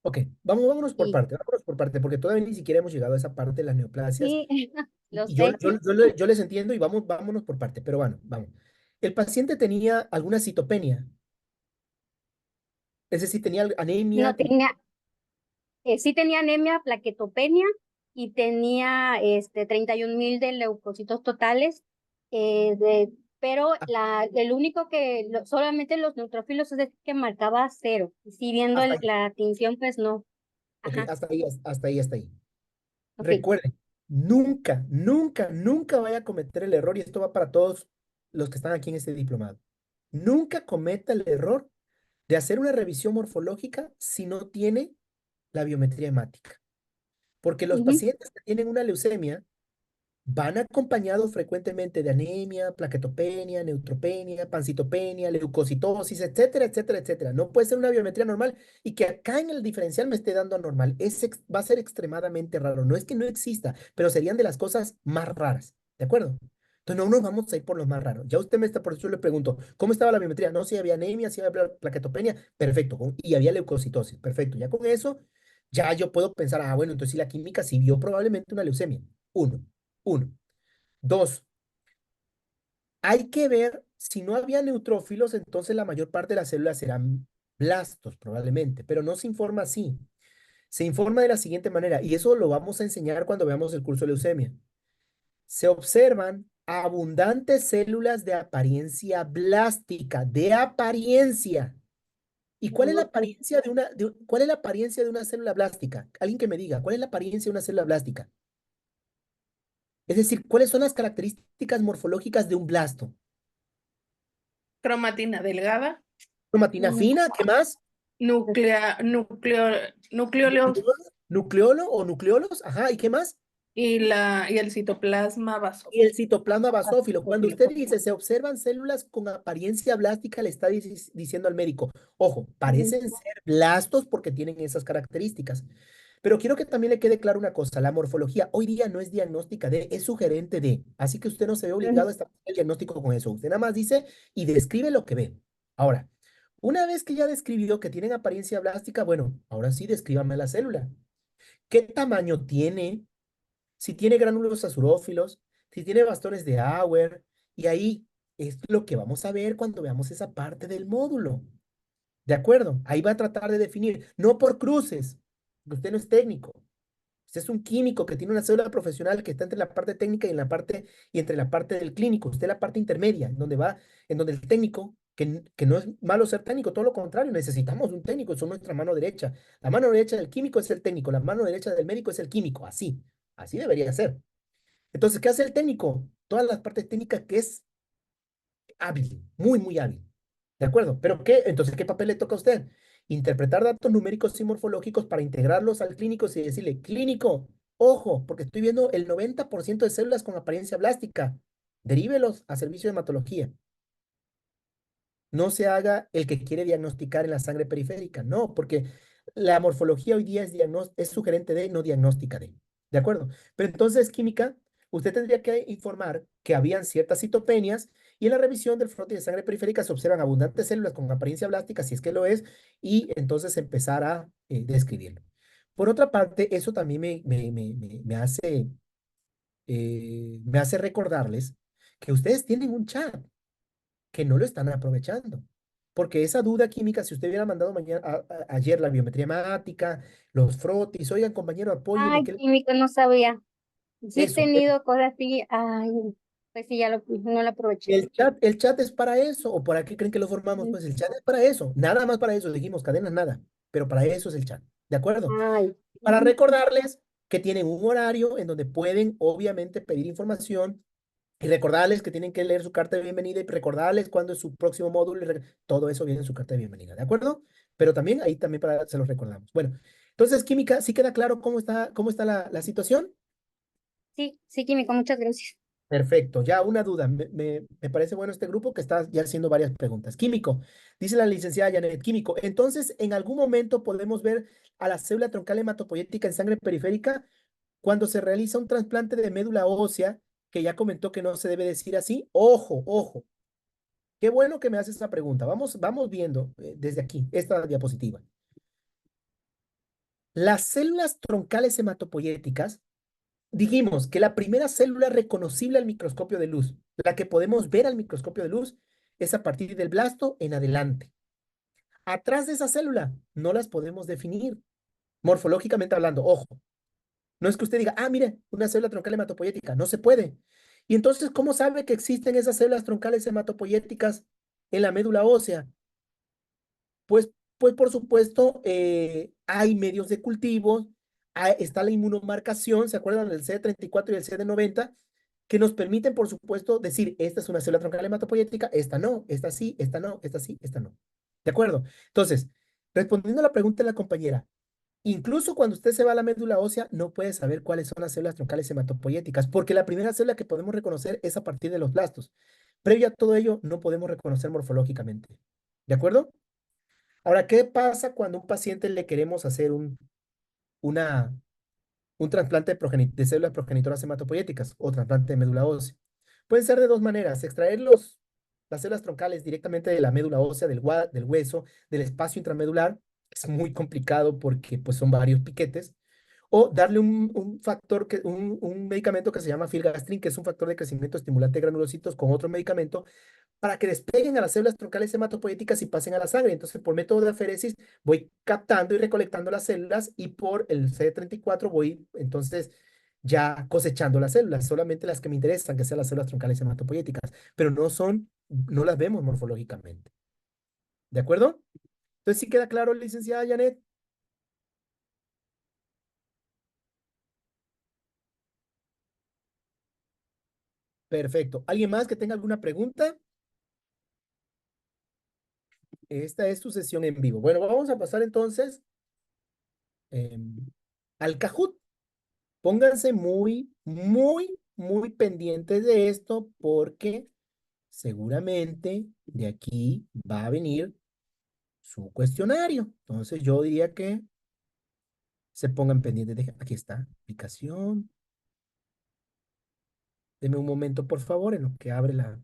Ok, Y vámonos por parte, porque todavía ni siquiera hemos llegado a esa parte de las neoplasias. sí, lo Y yo, sé. yo les entiendo y vámonos por parte, pero bueno, vamos. El paciente tenía alguna citopenia, es decir, tenía No anemia, tenía, sí tenía anemia, plaquetopenia y tenía 31,000 de leucocitos totales, pero ah, el único que solamente los neutrófilos es el que marcaba 0. Y si viendo hasta ahí. la tinción, pues no. Ok, Ajá, hasta ahí, hasta ahí, hasta ahí. ok. Recuerden, nunca, nunca, nunca vaya a cometer el error, y esto va para todos los que están aquí en este diplomado. Nunca cometa el error de hacer una revisión morfológica si no tiene la biometría hemática. Porque los Ujú, pacientes que tienen una leucemia van acompañados frecuentemente de anemia, plaquetopenia, neutropenia, pancitopenia, leucocitosis, etcétera, etcétera, etcétera. No puede ser una biometría normal y que acá en el diferencial me esté dando anormal. Va a ser extremadamente raro. No es que no exista, pero serían de las cosas más raras. ¿De acuerdo? Entonces no nos vamos a ir por los más raros. Ya usted me está, por eso yo le pregunto, ¿cómo estaba la biometría? No, si había anemia, si había plaquetopenia, perfecto. Y había leucocitosis, perfecto. Ya con eso, ya yo puedo pensar, ah, bueno, entonces sí, la química sí vio probablemente una leucemia. Uno. Uno. Dos, hay que ver si no había neutrófilos, entonces la mayor parte de las células serán blastos probablemente, pero no se informa así. Se informa de la siguiente manera, y eso lo vamos a enseñar cuando veamos el curso de leucemia. Se observan abundantes células de apariencia blástica, de apariencia. ¿Y cuál es la ok. apariencia cuál es la apariencia de una célula blástica? Alguien que me diga, ¿cuál es la apariencia de una célula blástica? Es decir, ¿cuáles son las características morfológicas de un blasto? cromatina delgada, Cromatina fina, ¿qué más? nucleolo Nucleolo o nucleolos, ajá, ¿y qué más? y el citoplasma Y el basófilo. citoplasma basófilo. Cuando Basófilo. usted dice se observan células con apariencia blástica, le está diciendo al médico, ojo, parecen ser blastos porque tienen esas características. Pero quiero que también le quede claro una cosa, la morfología hoy día no es diagnóstica de, es sugerente de, así que usted no se ve obligado a establecer el diagnóstico con eso, usted nada más dice y describe lo que ve. Ahora, una vez que ya describió que tienen apariencia blástica, bueno, ahora sí descríbame la célula. ¿Qué tamaño tiene? Si tiene gránulos azurófilos, si tiene bastones de Auer, y ahí es lo que vamos a ver cuando veamos esa parte del módulo. ¿De acuerdo? Ahí va a tratar de definir, no por cruces, porque usted no es técnico. Usted es un químico que tiene una cédula profesional que está entre la parte técnica y en la parte y entre la parte del clínico. Usted es la parte intermedia, en donde va, en donde el técnico, que no es malo ser técnico, todo lo contrario, necesitamos un técnico, son nuestra mano derecha. La mano derecha del químico es el técnico, la mano derecha del médico es el químico, así debería ser. Entonces, ¿qué hace el técnico? Todas las partes técnicas que es hábil, muy, muy hábil. ¿De acuerdo? ¿Pero qué? Entonces, ¿qué papel le toca a usted? Interpretar datos numéricos y morfológicos para integrarlos al clínico y decirle, clínico, ojo, porque estoy viendo el 90% de células con apariencia blástica. Derívelos a servicio de hematología. No se haga el que quiere diagnosticar en la sangre periférica, no, porque la morfología hoy día es sugerente de, no diagnóstica de. ¿De acuerdo? Pero entonces, química, usted tendría que informar que habían ciertas citopenias y en la revisión del frote de sangre periférica se observan abundantes células con apariencia blástica, si es que lo es, y entonces empezar a describirlo. Por otra parte, eso también me hace recordarles que ustedes tienen un chat que no lo están aprovechando. Porque esa duda química, si usted hubiera mandado mañana, ayer la biometría hemática, los frotis, oigan, compañero, apóyeme, Ay, ¿qué químico, no sabía. Sí he eso? tenido cosas así. Ay, pues sí, no lo aproveché. El chat es para eso, o para qué creen que lo formamos, Mm. pues el chat es para eso, nada más para eso, dijimos, cadenas nada, pero para eso es el chat, ¿de acuerdo? Ay. Para recordarles que tienen un horario en donde pueden, obviamente, pedir información y recordarles que tienen que leer su carta de bienvenida y recordarles cuándo es su próximo módulo. Todo eso viene en su carta de bienvenida, ¿de acuerdo? Pero también ahí también se los recordamos. Bueno, entonces, química, ¿sí queda claro cómo está la situación? Sí, sí, químico, muchas gracias. Perfecto, ya una duda. Me parece bueno este grupo que está ya haciendo varias preguntas. Químico, dice la licenciada Janet, químico. Entonces, ¿en algún momento podemos ver a la célula troncal hematopoyética en sangre periférica cuando se realiza un trasplante de médula ósea, que ya comentó que no se debe decir así? Ojo, ojo. Qué bueno que me haces esa pregunta. Vamos viendo desde aquí, esta diapositiva. Las células troncales hematopoyéticas, dijimos que la primera célula reconocible al microscopio de luz, la que podemos ver al microscopio de luz, es a partir del blasto en adelante. Atrás de esa célula no las podemos definir, morfológicamente hablando. Ojo, no es que usted diga, mire, una célula troncal hematopoyética, no se puede. Y entonces, ¿cómo sabe que existen esas células troncales hematopoyéticas en la médula ósea? Pues, pues por supuesto, hay medios de cultivo, está la inmunomarcación, ¿se acuerdan del CD34 y el CD90? Que nos permiten, por supuesto, decir, esta es una célula troncal hematopoyética, esta no, esta sí, esta no, esta sí, esta no. ¿De acuerdo? Entonces, respondiendo a la pregunta de la compañera, incluso cuando usted se va a la médula ósea, no puede saber cuáles son las células troncales hematopoyéticas, porque la primera célula que podemos reconocer es a partir de los blastos. Previo a todo ello, no podemos reconocer morfológicamente. ¿De acuerdo? Ahora, ¿qué pasa cuando a un paciente le queremos hacer una, un trasplante de células progenitoras hematopoyéticas o trasplante de médula ósea? Pueden ser de dos maneras: extraer las células troncales directamente de la médula ósea, del hueso, del espacio intramedular. Es muy complicado porque pues, son varios piquetes. O darle un factor, un medicamento que se llama filgastrin, que es un factor de crecimiento estimulante de granulocitos con otro medicamento para que despeguen a las células troncales hematopoyéticas y pasen a la sangre. Entonces, por método de aferesis, voy captando y recolectando las células y por el CD34 voy entonces ya cosechando las células, solamente las que me interesan, que sean las células troncales hematopoyéticas, pero no las vemos morfológicamente. ¿De acuerdo? Entonces, ¿sí queda claro, licenciada Janet? Perfecto. ¿Alguien más que tenga alguna pregunta? Esta es tu sesión en vivo. Bueno, vamos a pasar entonces em, al Kahoot. Pónganse muy, muy, muy pendientes de esto porque seguramente de aquí va a venir su cuestionario. Entonces yo diría que se pongan pendientes de... Aquí está, aplicación. Deme un momento, por favor, en lo que abre la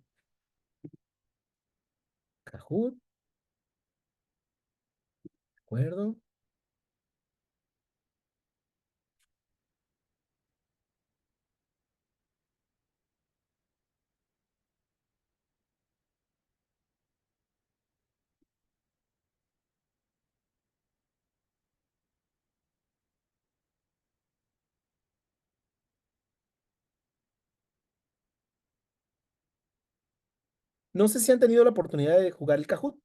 Kahoot. ¿De acuerdo? No sé si han tenido la oportunidad de jugar el Kahoot.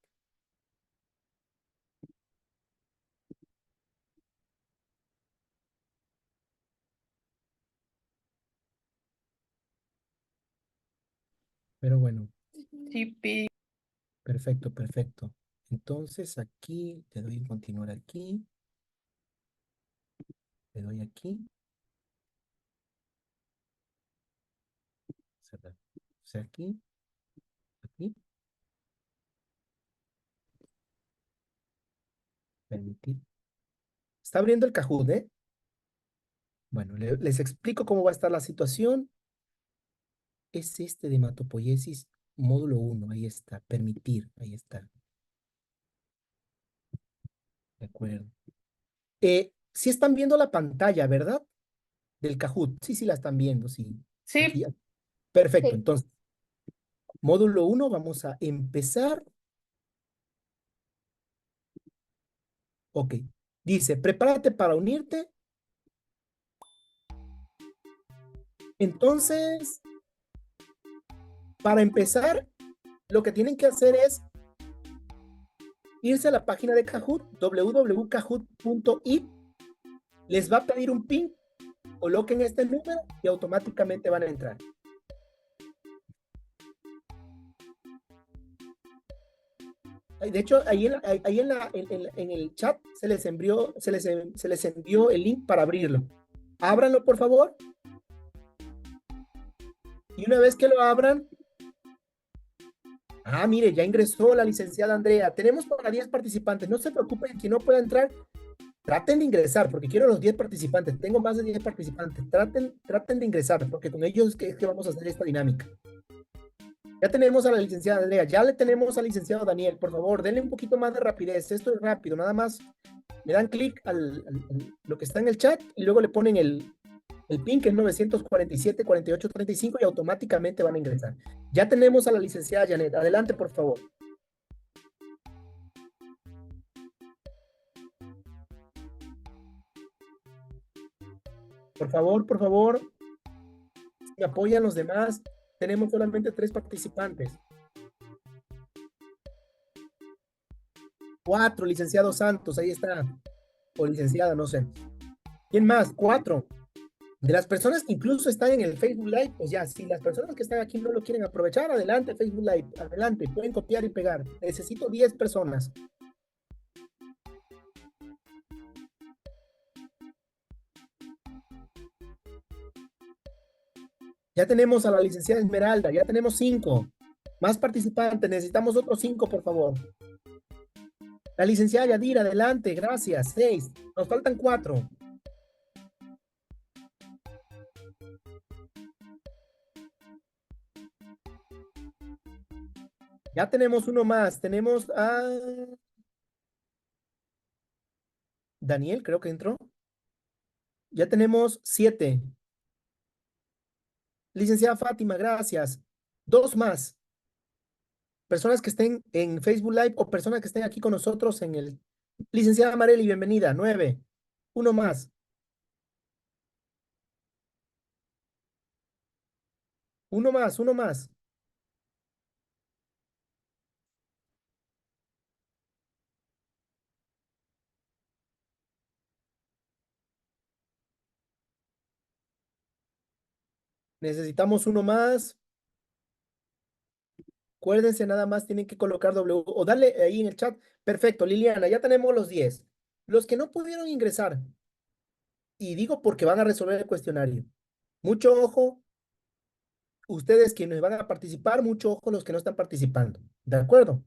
Pero bueno, Sí, perfecto, perfecto. Entonces aquí le doy en continuar aquí. Le doy aquí. Cerrar. O sea, aquí, aquí. Permitir. Está abriendo el Kahoot, ¿eh? Bueno, les explico cómo va a estar la situación. Es este de hematopoiesis módulo 1. Ahí está. Permitir. Ahí está. De acuerdo. Sí están viendo la pantalla, ¿verdad? Del Kahoot. Sí, sí la están viendo, sí. sí, Aquí. Perfecto. Sí. Entonces, módulo 1, vamos a empezar. Ok. Dice, prepárate para unirte. Entonces, para empezar, lo que tienen que hacer es irse a la página de Kahoot, www.kahoot.it. Les va a pedir un PIN, coloquen este número y automáticamente van a entrar. De hecho, ahí en el chat se les envió el link para abrirlo. Ábranlo, por favor. Y una vez que lo abran, mire, ya ingresó la licenciada Andrea. Tenemos para 10 participantes. No se preocupen, quien no pueda entrar, traten de ingresar, porque quiero los 10 participantes. Tengo más de 10 participantes. Traten de ingresar, porque con ellos es que vamos a hacer esta dinámica. Ya tenemos a la licenciada Andrea, ya le tenemos al licenciado Daniel. Por favor, denle un poquito más de rapidez. Esto es rápido, nada más le dan clic lo que está en el chat y luego le ponen el PIN que es 947 48 35 y automáticamente van a ingresar. Ya tenemos a la licenciada Janet. Adelante, por favor. Por favor, me apoyan los demás. Tenemos solamente 3 participantes. 4, licenciado Santos, ahí está. O licenciada, no sé. ¿Quién más? 4. De las personas que incluso están en el Facebook Live, pues ya, si las personas que están aquí no lo quieren aprovechar, adelante Facebook Live, adelante, pueden copiar y pegar. Necesito 10 personas. Ya tenemos a la licenciada Esmeralda, ya tenemos 5. Más participantes, necesitamos otros 5, por favor. La licenciada Yadira, adelante, gracias. 6. Nos faltan 4. Ya tenemos uno más. Tenemos a Daniel, creo que entró. Ya tenemos 7. Licenciada Fátima, gracias. 2 más. Personas que estén en Facebook Live o personas que estén aquí con nosotros en el... Licenciada Marely, bienvenida. 9. Uno más. Uno más, uno más. Necesitamos uno más. Acuérdense, nada más tienen que colocar W o darle ahí en el chat. Perfecto, Liliana, ya tenemos los 10. Los que no pudieron ingresar, y digo porque van a resolver el cuestionario. Mucho ojo, ustedes quienes van a participar, mucho ojo los que no están participando. ¿De acuerdo?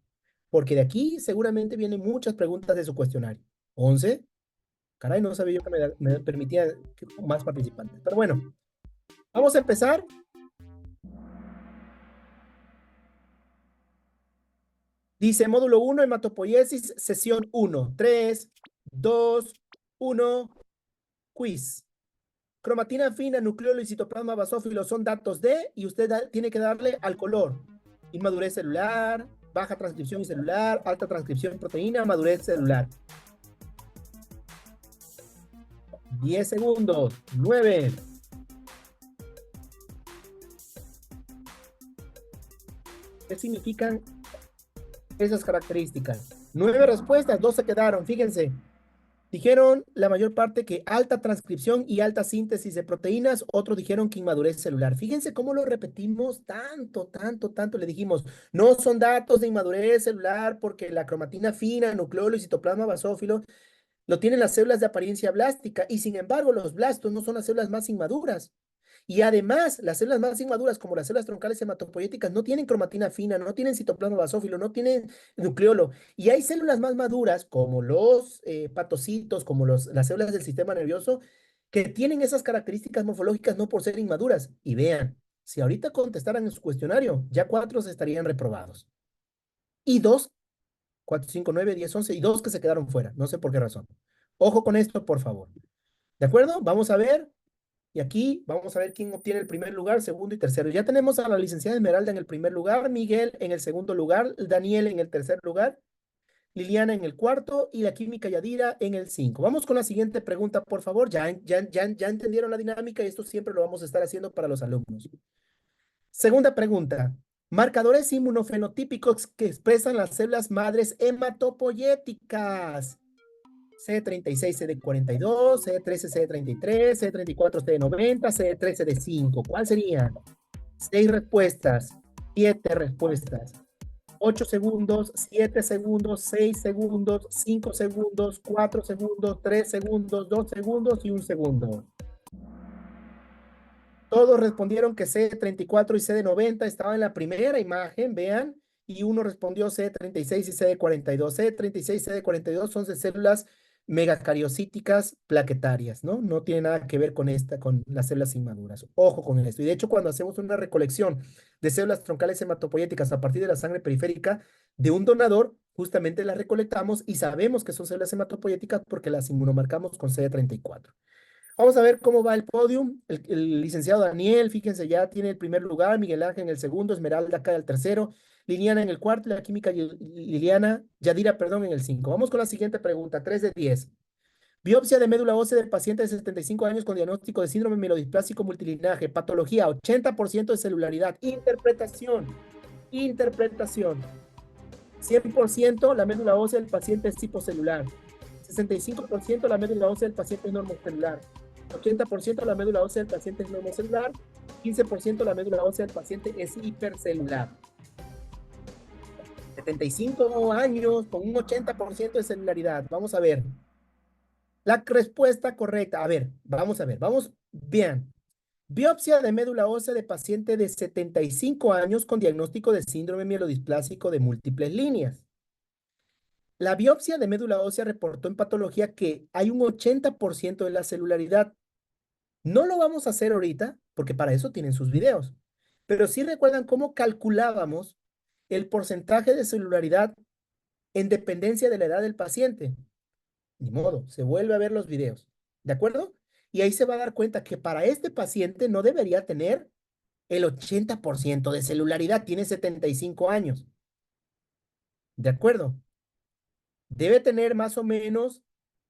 Porque de aquí seguramente vienen muchas preguntas de su cuestionario. 11. Caray, no sabía yo que me permitía más participantes. Pero bueno, vamos a empezar. Dice módulo 1, hematopoiesis, sesión 1. 3, 2, 1, quiz. Cromatina fina, nucleolo y citoplasma basófilo son datos de, y usted tiene que darle al color. Inmadurez celular, baja transcripción celular, alta transcripción en proteína, madurez celular. 10 segundos. 9. ¿Qué significan esas características? 9 respuestas, 2 se quedaron. Fíjense. Dijeron la mayor parte que alta transcripción y alta síntesis de proteínas, otros dijeron que inmadurez celular. Fíjense cómo lo repetimos tanto, tanto, tanto. Le dijimos, no son datos de inmadurez celular porque la cromatina fina, nucleolo y citoplasma basófilo lo tienen las células de apariencia blástica y sin embargo los blastos no son las células más inmaduras. Y además, las células más inmaduras, como las células troncales hematopoyéticas, no tienen cromatina fina, no tienen citoplasma basófilo, no tienen nucleolo. Y hay células más maduras, como los patocitos, como las células del sistema nervioso, que tienen esas características morfológicas no por ser inmaduras. Y vean, si ahorita contestaran en su cuestionario, ya 4 estarían reprobados. Y 2, 4, 5, 9, 10, 11, y 2 que se quedaron fuera. No sé por qué razón. Ojo con esto, por favor. ¿De acuerdo? Vamos a ver. Y aquí vamos a ver quién obtiene el primer lugar, segundo y tercero. Ya tenemos a la licenciada Esmeralda en el primer lugar, Miguel en el segundo lugar, Daniel en el tercer lugar, Liliana en el cuarto y la química Yadira en el 5. Vamos con la siguiente pregunta, por favor. Ya entendieron la dinámica y esto siempre lo vamos a estar haciendo para los alumnos. Segunda pregunta. Marcadores inmunofenotípicos que expresan las células madres hematopoyéticas. C36, CD42, CD13, CD33, CD34, CD90, CD13, D5. ¿Cuál sería? 6 respuestas, 7 respuestas, 8 segundos, 7 segundos, 6 segundos, 5 segundos, 4 segundos, 3 segundos, 2 segundos y 1 segundo. Todos respondieron que CD34 y CD90 estaban en la primera imagen, vean, y uno respondió CD36 y CD42. CD36 y CD42 son de células megacariocíticas plaquetarias, ¿no? No tiene nada que ver con con las células inmaduras. Ojo con esto. Y de hecho, cuando hacemos una recolección de células troncales hematopoyéticas a partir de la sangre periférica de un donador, justamente las recolectamos y sabemos que son células hematopoyéticas porque las inmunomarcamos con CD34. Vamos a ver cómo va el podium. El licenciado Daniel, fíjense, ya tiene el primer lugar, Miguel Ángel en el segundo, Esmeralda cae al tercero, Liliana en el cuarto, la química Yadira, perdón, en el 5. Vamos con la siguiente pregunta, 3 de 10. Biopsia de médula ósea del paciente de 75 años con diagnóstico de síndrome mielodisplásico multilinaje, patología, 80% de celularidad, interpretación. 100% la médula ósea del paciente es hipocelular, 65% la médula ósea del paciente es normocelular, 80% la médula ósea del paciente es normocelular, 15% la médula ósea del paciente es hipercelular. 75 años con un 80% de celularidad. Vamos a ver. La respuesta correcta. A ver, vamos, bien. Biopsia de médula ósea de paciente de 75 años con diagnóstico de síndrome mielodisplásico de múltiples líneas. La biopsia de médula ósea reportó en patología que hay un 80% de la celularidad. No lo vamos a hacer ahorita, porque para eso tienen sus videos. Pero sí recuerdan cómo calculábamos el porcentaje de celularidad en dependencia de la edad del paciente. Ni modo, se vuelve a ver los videos. ¿De acuerdo? Y ahí se va a dar cuenta que para este paciente no debería tener el 80% de celularidad, tiene 75 años. ¿De acuerdo? Debe tener más o menos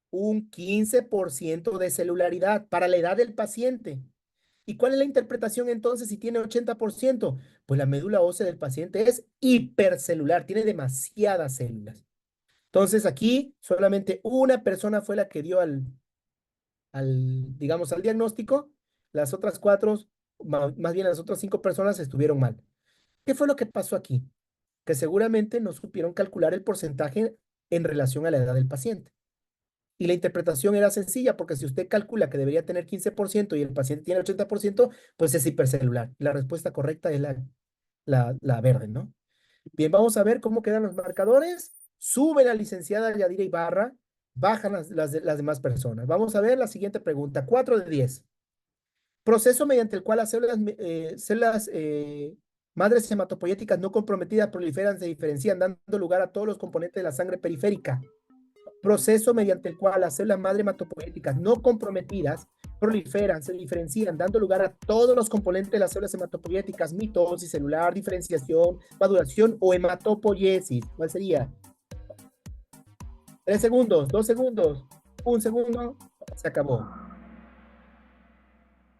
un 15% de celularidad para la edad del paciente. ¿Y cuál es la interpretación entonces si tiene 80%? Pues la médula ósea del paciente es hipercelular, tiene demasiadas células. Entonces aquí solamente una persona fue la que dio digamos, al diagnóstico. Las otras 4, más bien las otras 5 personas estuvieron mal. ¿Qué fue lo que pasó aquí? que seguramente no supieron calcular el porcentaje en relación a la edad del paciente. Y la interpretación era sencilla, porque si usted calcula que debería tener 15% y el paciente tiene 80%, pues es hipercelular. La respuesta correcta es la verde, ¿no? Bien, vamos a ver cómo quedan los marcadores. Sube la licenciada Yadira Ibarra, bajan las demás personas. Vamos a ver la siguiente pregunta. 4 de 10. Proceso mediante el cual las células madres hematopoyéticas no comprometidas proliferan, se diferencian, dando lugar a todos los componentes de la sangre periférica. Proceso mediante el cual las células madre hematopoyéticas no comprometidas proliferan, se diferencian, dando lugar a todos los componentes de las células hematopoyéticas: mitosis celular, diferenciación, maduración o hematopoiesis. ¿Cuál sería? 3 segundos, 2 segundos, 1 segundo, se acabó.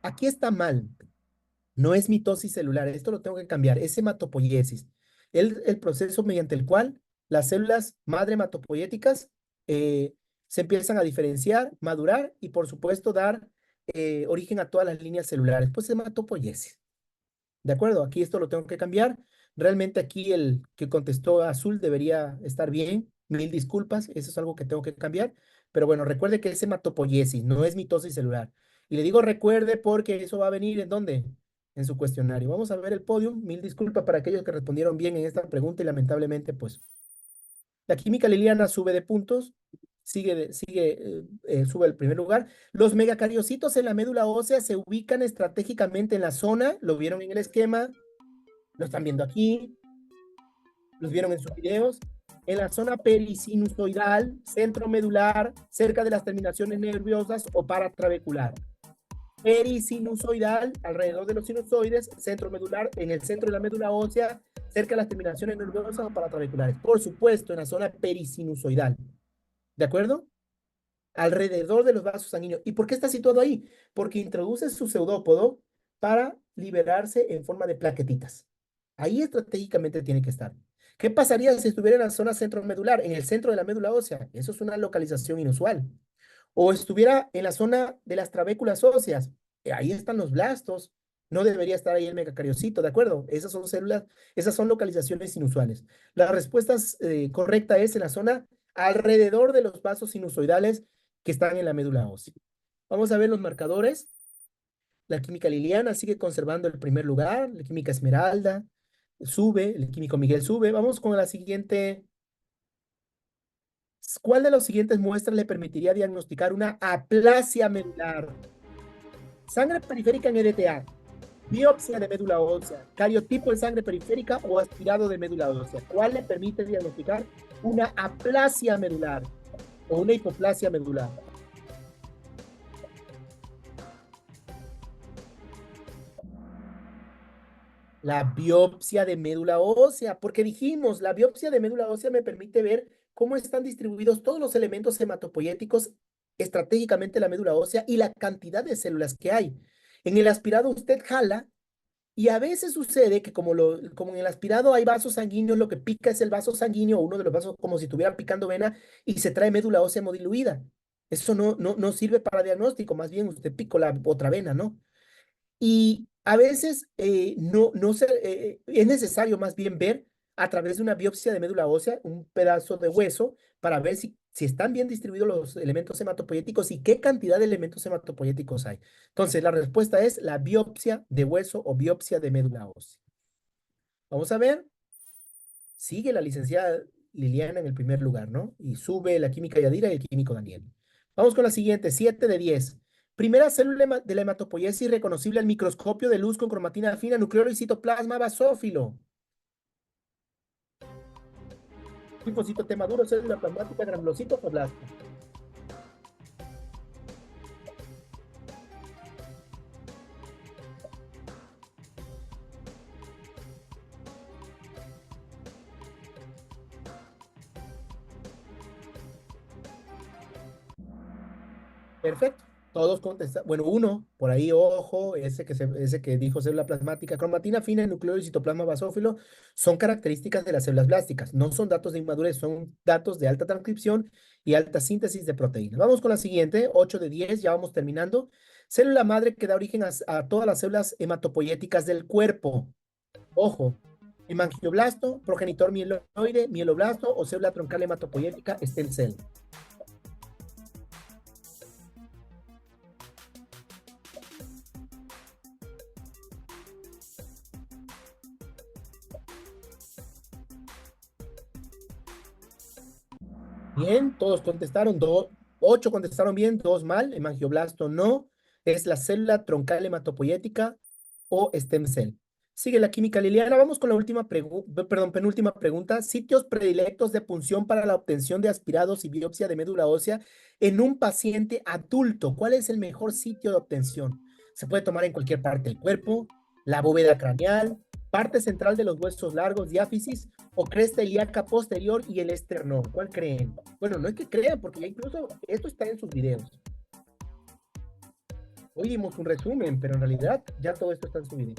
Aquí está mal. No es mitosis celular, esto lo tengo que cambiar, es hematopoiesis. El proceso mediante el cual las células madre hematopoyéticas se empiezan a diferenciar, madurar y por supuesto dar origen a todas las líneas celulares. Pues hematopoiesis. ¿De acuerdo? Aquí esto lo tengo que cambiar. Realmente aquí el que contestó azul debería estar bien. Mil disculpas, eso es algo que tengo que cambiar. Pero bueno, recuerde que es hematopoiesis, no es mitosis celular. Y le digo recuerde porque eso va a venir ¿en dónde? En su cuestionario. Vamos a ver el podio. Mil disculpas para aquellos que respondieron bien en esta pregunta y lamentablemente pues la química liliana sube de puntos, sube al primer lugar. Los megacariocitos en la médula ósea se ubican estratégicamente en la zona, lo vieron en el esquema, lo están viendo aquí, los vieron en sus videos, en la zona perisinusoidal, centromedular, cerca de las terminaciones nerviosas o paratrabecular. Perisinusoidal, alrededor de los sinusoides, centromedular, en el centro de la médula ósea, cerca de las terminaciones nerviosas o paratrabeculares. Por supuesto, en la zona perisinusoidal. ¿De acuerdo? Alrededor de los vasos sanguíneos. ¿Y por qué está situado ahí? Porque introduce su pseudópodo para liberarse en forma de plaquetitas. Ahí estratégicamente tiene que estar. ¿Qué pasaría si estuviera en la zona centromedular, en el centro de la médula ósea? Eso es una localización inusual. O estuviera en la zona de las trabéculas óseas, ahí están los blastos, no debería estar ahí el megacariocito, ¿de acuerdo? Esas son células, esas son localizaciones inusuales. La respuesta correcta es en la zona alrededor de los vasos sinusoidales que están en la médula ósea. Vamos a ver los marcadores. La química liliana sigue conservando el primer lugar, la química esmeralda sube, el químico Miguel sube. Vamos con la siguiente. ¿Cuál de las siguientes muestras le permitiría diagnosticar una aplasia medular? Sangre periférica en EDTA, biopsia de médula ósea, cariotipo de sangre periférica o aspirado de médula ósea. ¿Cuál le permite diagnosticar una aplasia medular o una hipoplasia medular? La biopsia de médula ósea, porque dijimos, la biopsia de médula ósea me permite ver cómo están distribuidos todos los elementos hematopoyéticos estratégicamente en la médula ósea y la cantidad de células que hay. En el aspirado usted jala y a veces sucede que como en el aspirado hay vasos sanguíneos, lo que pica es el vaso sanguíneo, uno de los vasos como si estuviera picando vena y se trae médula ósea hemodiluida. Eso no sirve para diagnóstico, más bien usted picó la otra vena, ¿no? Y a veces es necesario más bien ver a través de una biopsia de médula ósea un pedazo de hueso para ver si están bien distribuidos los elementos hematopoyéticos y qué cantidad de elementos hematopoyéticos hay. Entonces, la respuesta es la biopsia de hueso o biopsia de médula ósea. Vamos a ver. Sigue la licenciada Liliana en el primer lugar, ¿no? Y sube la química Yadira y el químico Daniel. Vamos con la siguiente, 7 de 10. Primera célula de la hematopoiesis reconocible al microscopio de luz con cromatina fina, nucleolo y citoplasma basófilo. Linfocito T maduro, célula plasmática, granulocito o plasma. Perfecto. Todos contestan. Bueno, uno, por ahí, ojo, ese que dijo célula plasmática, cromatina fina, nucleolo y citoplasma basófilo, son características de las células blásticas. No son datos de inmadurez, son datos de alta transcripción y alta síntesis de proteínas. Vamos con la siguiente, 8 de 10, ya vamos terminando. Célula madre que da origen a todas las células hematopoyéticas del cuerpo. Ojo, Hemangioblasto, progenitor mieloide, mieloblasto o célula troncal hematopoyética, stem cell. Bien, todos contestaron, 8 contestaron bien, 2 mal, hemangioblasto no, es la célula troncal hematopoyética o stem cell. Sigue la química Liliana, vamos con la última penúltima pregunta. Sitios predilectos de punción para la obtención de aspirados y biopsia de médula ósea en un paciente adulto. ¿Cuál es el mejor sitio de obtención? Se puede tomar en cualquier parte del cuerpo, la bóveda craneal, parte central de los huesos largos, diáfisis, o cresta ilíaca posterior y el esternón. ¿Cuál creen? Bueno, no es que crean, porque ya incluso esto está en sus videos. Hoy dimos un resumen, pero en realidad ya todo esto está en su video.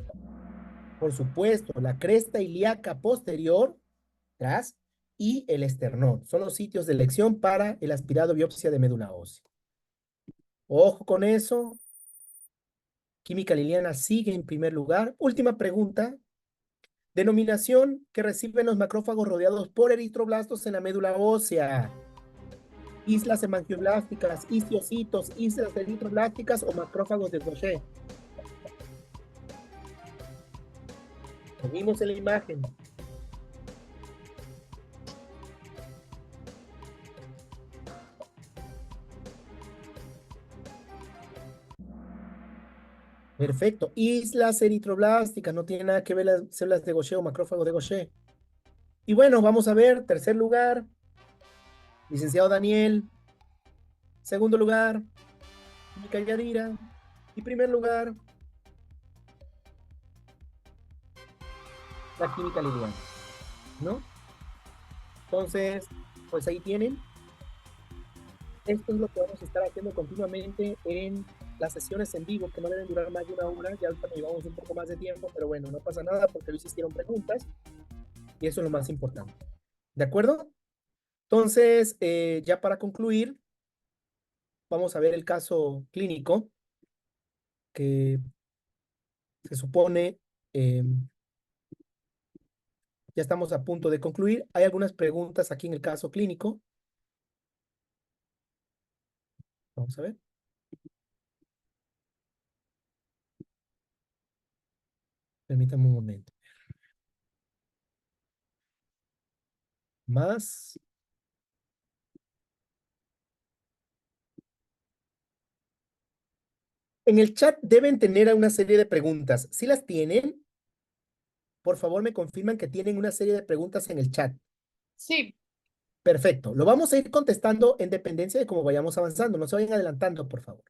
Por supuesto, la cresta ilíaca posterior, atrás, y el esternón. Son los sitios de elección para el aspirado biopsia de médula ósea. Ojo con eso. Química Liliana sigue en primer lugar. Última pregunta. Denominación que reciben los macrófagos rodeados por eritroblastos en la médula ósea. Islas hemangioblásticas, histiocitos, islas eritroblásticas o macrófagos de Gaucher. Lo vimos en la imagen. Perfecto. Islas eritroblásticas, no tiene nada que ver las células de Gaucher o macrófagos de Gaucher. Y bueno, vamos a ver, tercer lugar, licenciado Daniel. Segundo lugar, Química Yadira. Y primer lugar, la química Liliana, ¿no? Entonces, pues ahí tienen. Esto es lo que vamos a estar haciendo continuamente en las sesiones en vivo, que no deben durar más de 1 hora. Ya ahorita nos llevamos un poco más de tiempo, pero bueno, no pasa nada porque hoy se hicieron preguntas y eso es lo más importante. ¿De acuerdo? Entonces, ya para concluir, vamos a ver el caso clínico que se supone ya estamos a punto de concluir. Hay algunas preguntas aquí en el caso clínico. Vamos a ver. Permítanme un momento. Más. En el chat deben tener una serie de preguntas. Si las tienen, por favor me confirman que tienen una serie de preguntas en el chat. Sí. Perfecto. Lo vamos a ir contestando en dependencia de cómo vayamos avanzando. No se vayan adelantando, por favor.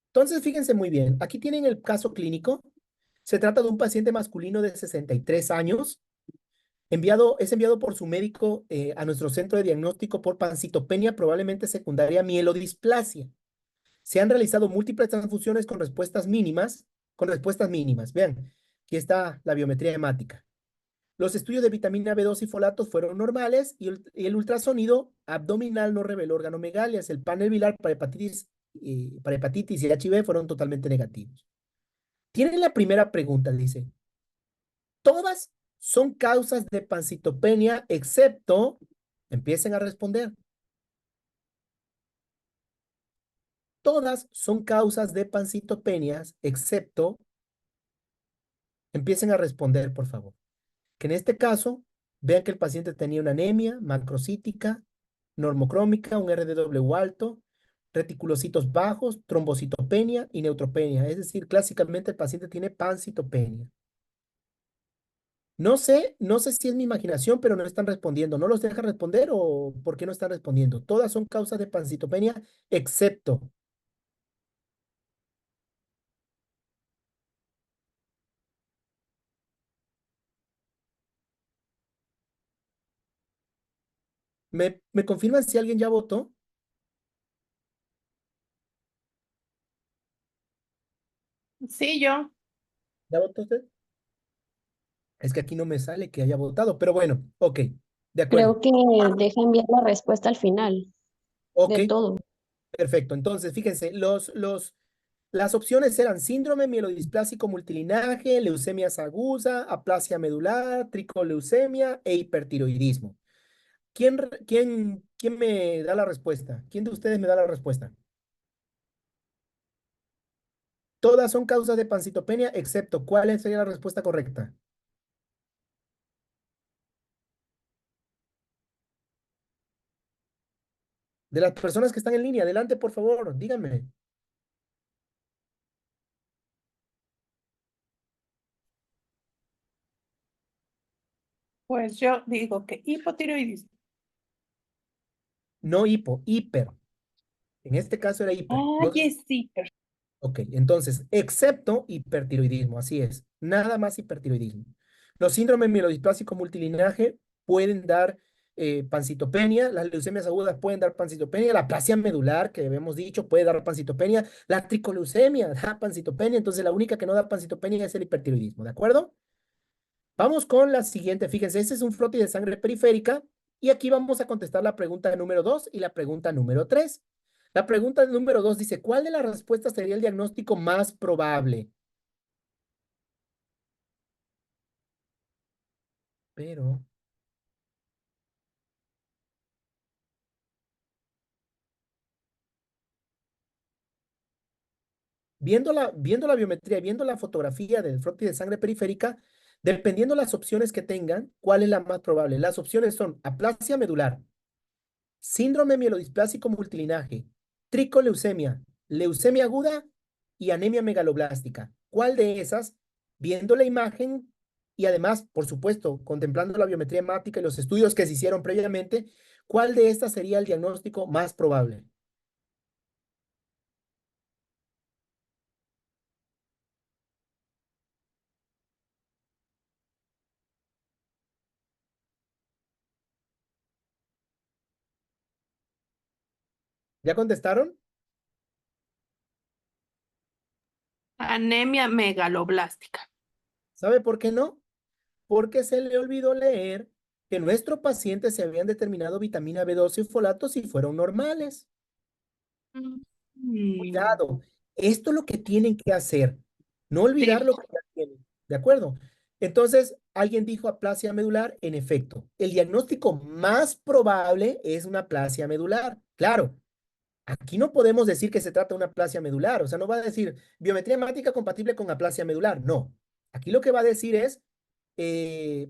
Entonces, fíjense muy bien. Aquí tienen el caso clínico. Se trata de un paciente masculino de 63 años. Es enviado por su médico a nuestro centro de diagnóstico por pancitopenia, probablemente secundaria mielodisplasia. Se han realizado múltiples transfusiones con respuestas mínimas. Vean, aquí está la biometría hemática. Los estudios de vitamina B2 y folatos fueron normales y el ultrasonido abdominal no reveló organomegalias. El panel viral para hepatitis y HIV fueron totalmente negativos. Tienen la primera pregunta, dice. Todas son causas de pancitopenia, excepto, empiecen a responder. Todas son causas de pancitopenias, excepto, empiecen a responder, por favor. Que en este caso, vean que el paciente tenía una anemia macrocítica, normocrómica, un RDW alto, reticulocitos bajos, trombocitopenia y neutropenia. Es decir, clásicamente el paciente tiene pancitopenia. No sé si es mi imaginación, pero no están respondiendo. ¿No los deja responder o por qué no están respondiendo? Todas son causas de pancitopenia, excepto. ¿Me confirman si alguien ya votó? Sí, yo. ¿Ya votó usted? Es que aquí no me sale que haya votado, pero bueno, ok, de acuerdo. Creo que deja enviar la respuesta al final Ok, de todo. perfecto. Entonces, fíjense, Las opciones eran síndrome mielodisplásico multilinaje, leucemia aguda, aplasia medular, tricoleucemia e hipertiroidismo. ¿Quién me da la respuesta? ¿Quién de ustedes me da la respuesta? Todas son causas de pancitopenia, excepto ¿cuál sería la respuesta correcta? De las personas que están en línea, adelante, por favor, díganme. Pues yo digo que hipotiroidismo. No hiper. En este caso era hiper. Ay, sí, Ok, entonces, excepto hipertiroidismo, así es. Nada más hipertiroidismo. Los síndromes mielodisplásico multilinaje pueden dar pancitopenia, las leucemias agudas pueden dar pancitopenia, la aplasia medular, que habíamos dicho, puede dar pancitopenia, la tricoleucemia da pancitopenia, entonces la única que no da pancitopenia es el hipertiroidismo, ¿de acuerdo? Vamos con la siguiente, fíjense, este es un frotis de sangre periférica y aquí vamos a contestar la pregunta número 2 y la pregunta número 3. La pregunta número 2 dice, ¿cuál de las respuestas sería el diagnóstico más probable? Pero, viendo la biometría, viendo la fotografía del frotis de sangre periférica, dependiendo las opciones que tengan, ¿cuál es la más probable? Las opciones son aplasia medular, síndrome mielodisplásico multilinaje, tricoleucemia, leucemia aguda y anemia megaloblástica. ¿Cuál de esas, viendo la imagen y además, por supuesto, contemplando la biometría hemática y los estudios que se hicieron previamente, cuál de estas sería el diagnóstico más probable? ¿Ya contestaron? anemia megaloblástica. ¿Sabe por qué no? Porque se le olvidó leer que nuestro paciente se habían determinado vitamina B12 y folatos y fueron normales. Mm. Cuidado, esto es lo que tienen que hacer, no olvidar Sí, lo que ya tienen, ¿de acuerdo? Entonces, alguien dijo aplasia medular, en efecto, el diagnóstico más probable es una aplasia medular. Claro, aquí no podemos decir que se trata de una aplasia medular, o sea, no va a decir biometría hemática compatible con aplasia medular, no. Aquí lo que va a decir es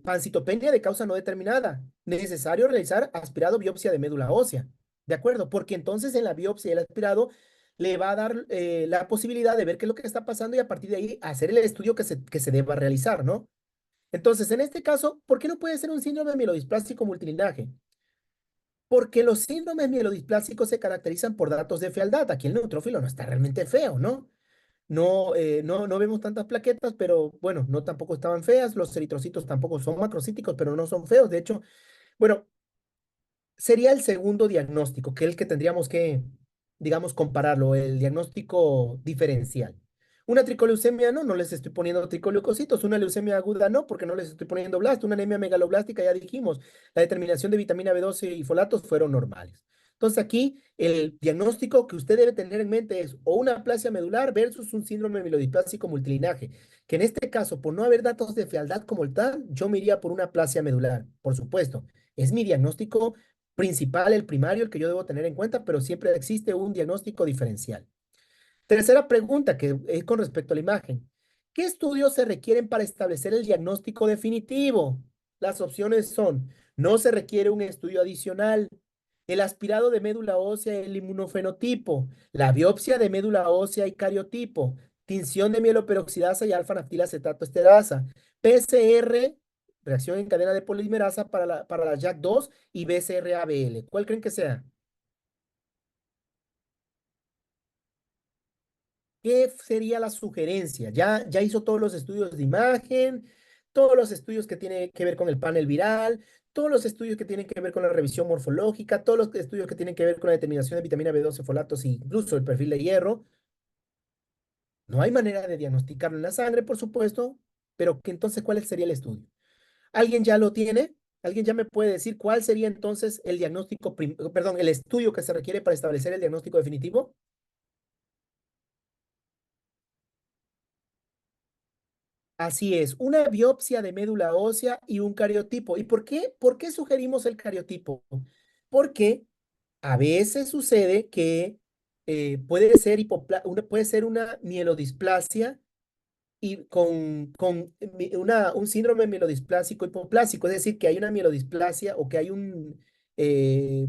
pancitopenia de causa no determinada, necesario realizar aspirado biopsia de médula ósea, ¿de acuerdo? Porque entonces en la biopsia y el aspirado le va a dar la posibilidad de ver qué es lo que está pasando y a partir de ahí hacer el estudio que se deba realizar, ¿no? Entonces, en este caso, ¿por qué no puede ser un síndrome mielodisplásico multilinaje? Porque los síndromes mielodisplásicos se caracterizan por datos de fealdad. Aquí el neutrófilo no está realmente feo, ¿no? No vemos tantas plaquetas, pero bueno, no tampoco estaban feas. Los eritrocitos tampoco son macrocíticos, pero no son feos. De hecho, bueno, sería el segundo diagnóstico, que es el que tendríamos que, digamos, compararlo, el diagnóstico diferencial. Una tricoleucemia no les estoy poniendo tricoleucocitos. Una leucemia aguda no, porque no les estoy poniendo blasto. Una anemia megaloblástica, ya dijimos, la determinación de vitamina B12 y folatos fueron normales. Entonces aquí el diagnóstico que usted debe tener en mente es o una aplasia medular versus un síndrome mielodisplásico multilinaje, que en este caso, por no haber datos de fealdad como tal, yo me iría por una aplasia medular, por supuesto. Es mi diagnóstico principal, el primario, el que yo debo tener en cuenta, pero siempre existe un diagnóstico diferencial. Tercera pregunta, que es con respecto a la imagen. ¿Qué estudios se requieren para establecer el diagnóstico definitivo? Las opciones son, no se requiere un estudio adicional, el aspirado de médula ósea y el inmunofenotipo, la biopsia de médula ósea y cariotipo, tinción de mieloperoxidasa y alfa-naftilacetato esterasa, PCR, reacción en cadena de polimerasa para la JAK2 y BCR-ABL. ¿Cuál creen que sea? ¿Qué sería la sugerencia? Ya hizo todos los estudios de imagen, todos los estudios que tienen que ver con el panel viral, todos los estudios que tienen que ver con la revisión morfológica, todos los estudios que tienen que ver con la determinación de vitamina B12, folatos e incluso el perfil de hierro. No hay manera de diagnosticarlo en la sangre, por supuesto, pero entonces, ¿cuál sería el estudio? ¿Alguien ya lo tiene? ¿Alguien ya me puede decir cuál sería entonces el diagnóstico, perdón, el estudio que se requiere para establecer el diagnóstico definitivo? Así es, una biopsia de médula ósea y un cariotipo. ¿Y por qué? ¿Por qué sugerimos el cariotipo? Porque a veces sucede que puede ser puede ser una mielodisplasia y un síndrome mielodisplásico hipoplásico, es decir, que hay una mielodisplasia o que hay eh,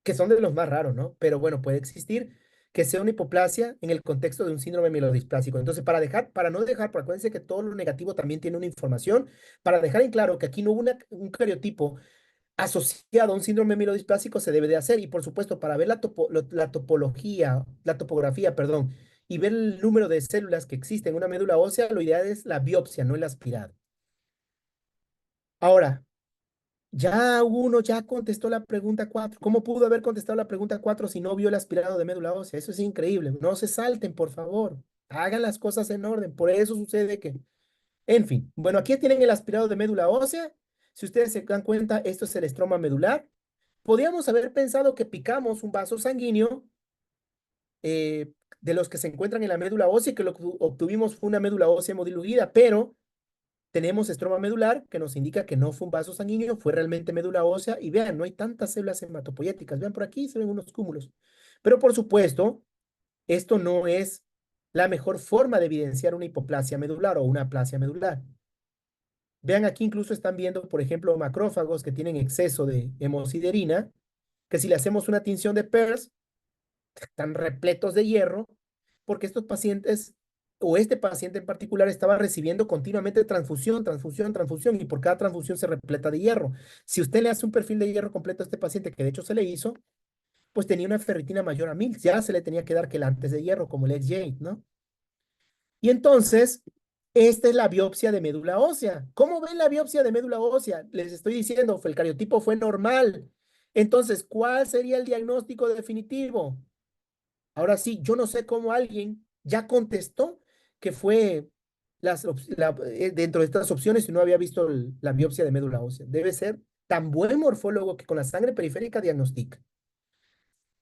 que son de los más raros, ¿no? Pero bueno, puede existir que sea una hipoplasia en el contexto de un síndrome mielodisplásico. Entonces, para no dejar, porque acuérdense que todo lo negativo también tiene una información, para dejar en claro que aquí no hubo un cariotipo asociado a un síndrome mielodisplásico, se debe de hacer. Y por supuesto, para ver la topología, la topografía, perdón, y ver el número de células que existen en una médula ósea, lo ideal es la biopsia, no el aspirado. Ahora, ya uno ya contestó la pregunta 4. ¿Cómo pudo haber contestado la pregunta 4 si no vio el aspirado de médula ósea? Eso es increíble. No se salten, por favor. Hagan las cosas en orden. Por eso sucede que... En fin, bueno, aquí tienen el aspirado de médula ósea. Si ustedes se dan cuenta, esto es el estroma medular. Podríamos haber pensado que picamos un vaso sanguíneo de los que se encuentran en la médula ósea y que lo que obtuvimos fue una médula ósea hemodiluida, pero tenemos estroma medular que nos indica que no fue un vaso sanguíneo, fue realmente médula ósea. Y vean, no hay tantas células hematopoyéticas. Vean por aquí, se ven unos cúmulos. Pero por supuesto, esto no es la mejor forma de evidenciar una hipoplasia medular o una aplasia medular. Vean aquí, incluso están viendo, por ejemplo, macrófagos que tienen exceso de hemosiderina, que si le hacemos una tinción de PERS, están repletos de hierro, porque estos pacientes, o este paciente en particular, estaba recibiendo continuamente transfusión, transfusión, transfusión, y por cada transfusión se repleta de hierro. Si usted le hace un perfil de hierro completo a este paciente, que de hecho se le hizo, pues tenía una ferritina mayor a 1000, ya se le tenía que dar quelantes de hierro, como el XJ, ¿no? Y entonces, esta es la biopsia de médula ósea. ¿Cómo ven la biopsia de médula ósea? Les estoy diciendo, el cariotipo fue normal. Entonces, ¿cuál sería el diagnóstico definitivo? Ahora sí, yo no sé cómo alguien ya contestó que fue dentro de estas opciones y no había visto la biopsia de médula ósea. Debe ser tan buen morfólogo que con la sangre periférica diagnostica.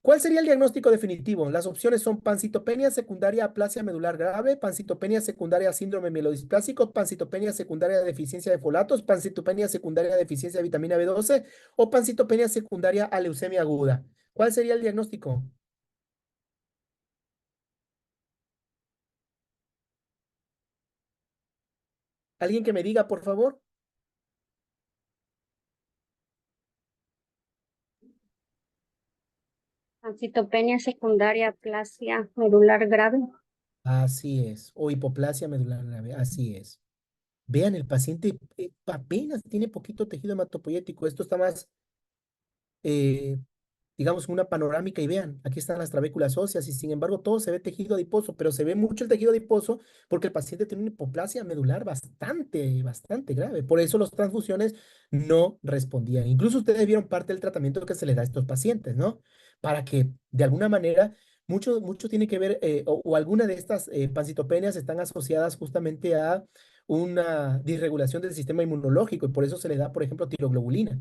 ¿Cuál sería el diagnóstico definitivo? Las opciones son pancitopenia secundaria aplasia medular grave, pancitopenia secundaria síndrome mielodisplásico, pancitopenia secundaria deficiencia de folatos, pancitopenia secundaria deficiencia de vitamina B12 o pancitopenia secundaria a leucemia aguda. ¿Cuál sería el diagnóstico? ¿Alguien que me diga, por favor? Citopenia secundaria, aplasia medular grave. Así es, o hipoplasia medular grave, así es. Vean, el paciente apenas tiene poquito tejido hematopoyético. Esto está más, eh, digamos, una panorámica y vean, aquí están las trabéculas óseas y sin embargo todo se ve tejido adiposo, pero se ve mucho el tejido adiposo porque el paciente tiene una hipoplasia medular bastante, bastante grave. Por eso las transfusiones no respondían. Incluso ustedes vieron parte del tratamiento que se les da a estos pacientes, ¿no? Para que de alguna manera, mucho tiene que ver, o alguna de estas pancitopenias están asociadas justamente a una disregulación del sistema inmunológico y por eso se les da, por ejemplo, tiroglobulina,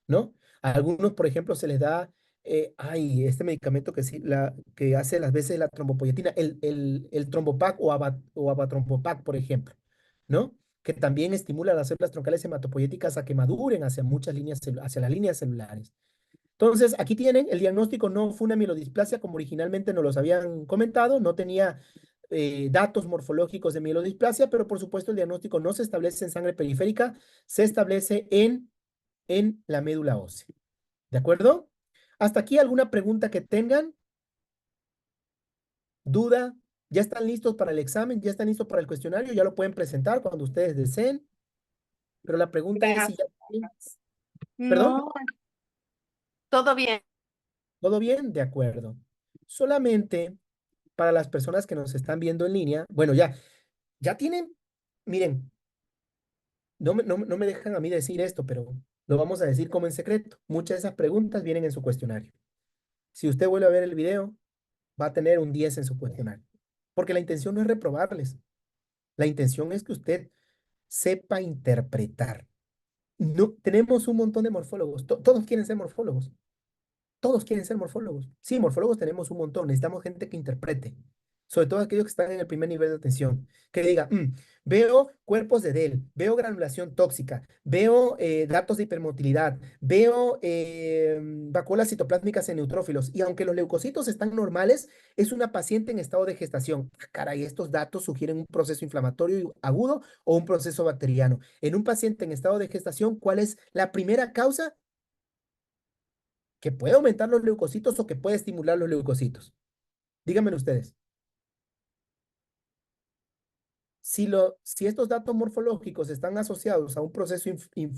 ¿no? A algunos, por ejemplo, se les da este medicamento que hace las veces la trombopoyetina, el trombopac o avatrombopac, por ejemplo, ¿no? Que también estimula las células troncales hematopoyéticas a que maduren hacia hacia las líneas celulares. Entonces, aquí tienen, el diagnóstico no fue una mielodisplasia como originalmente nos los habían comentado, no tenía datos morfológicos de mielodisplasia, pero por supuesto el diagnóstico no se establece en sangre periférica, se establece en la médula ósea. ¿De acuerdo? ¿Hasta aquí alguna pregunta que tengan? ¿Duda? ¿Ya están listos para el examen? ¿Ya están listos para el cuestionario? Ya lo pueden presentar cuando ustedes deseen. Pero la pregunta es si ya... ¿Perdón? No, todo bien. ¿Todo bien? De acuerdo. Solamente para las personas que nos están viendo en línea, bueno, ya tienen, miren, no me dejan a mí decir esto, pero lo vamos a decir como en secreto. Muchas de esas preguntas vienen en su cuestionario. Si usted vuelve a ver el video, va a tener un 10 en su cuestionario. Porque la intención no es reprobarles. La intención es que usted sepa interpretar. No, tenemos un montón de morfólogos. Todos quieren ser morfólogos. Todos quieren ser morfólogos. Sí, morfólogos tenemos un montón. Necesitamos gente que interprete. sobre todo aquellos que están en el primer nivel de atención, que diga, veo cuerpos de DEL, veo granulación tóxica, veo datos de hipermotilidad, veo vacuolas citoplásmicas en neutrófilos, y aunque los leucocitos están normales, es una paciente en estado de gestación. Caray, estos datos sugieren un proceso inflamatorio agudo o un proceso bacteriano. En un paciente en estado de gestación, ¿cuál es la primera causa? Que puede aumentar los leucocitos o que puede estimular los leucocitos. Díganmelo ustedes. Si estos datos morfológicos están asociados a un proceso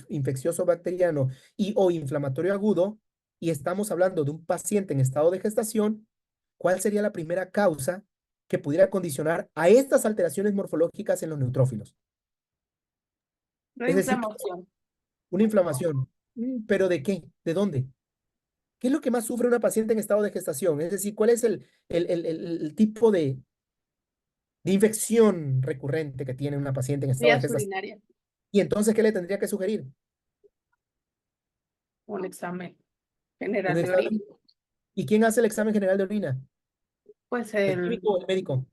infeccioso bacteriano y o inflamatorio agudo, y estamos hablando de un paciente en estado de gestación, ¿cuál sería la primera causa que pudiera condicionar a estas alteraciones morfológicas en los neutrófilos? Una Es decir, inflamación. una inflamación. ¿Pero de qué? ¿De dónde? ¿Qué es lo que más sufre una paciente en estado de gestación? Es decir, ¿cuál es el tipo de infección recurrente que tiene una paciente en estado de Vías gestación? urinarias. Y entonces, ¿qué le tendría que sugerir? Un examen Un general de examen. orina. ¿Y quién hace el examen general de orina? Pues ¿El químico o el médico?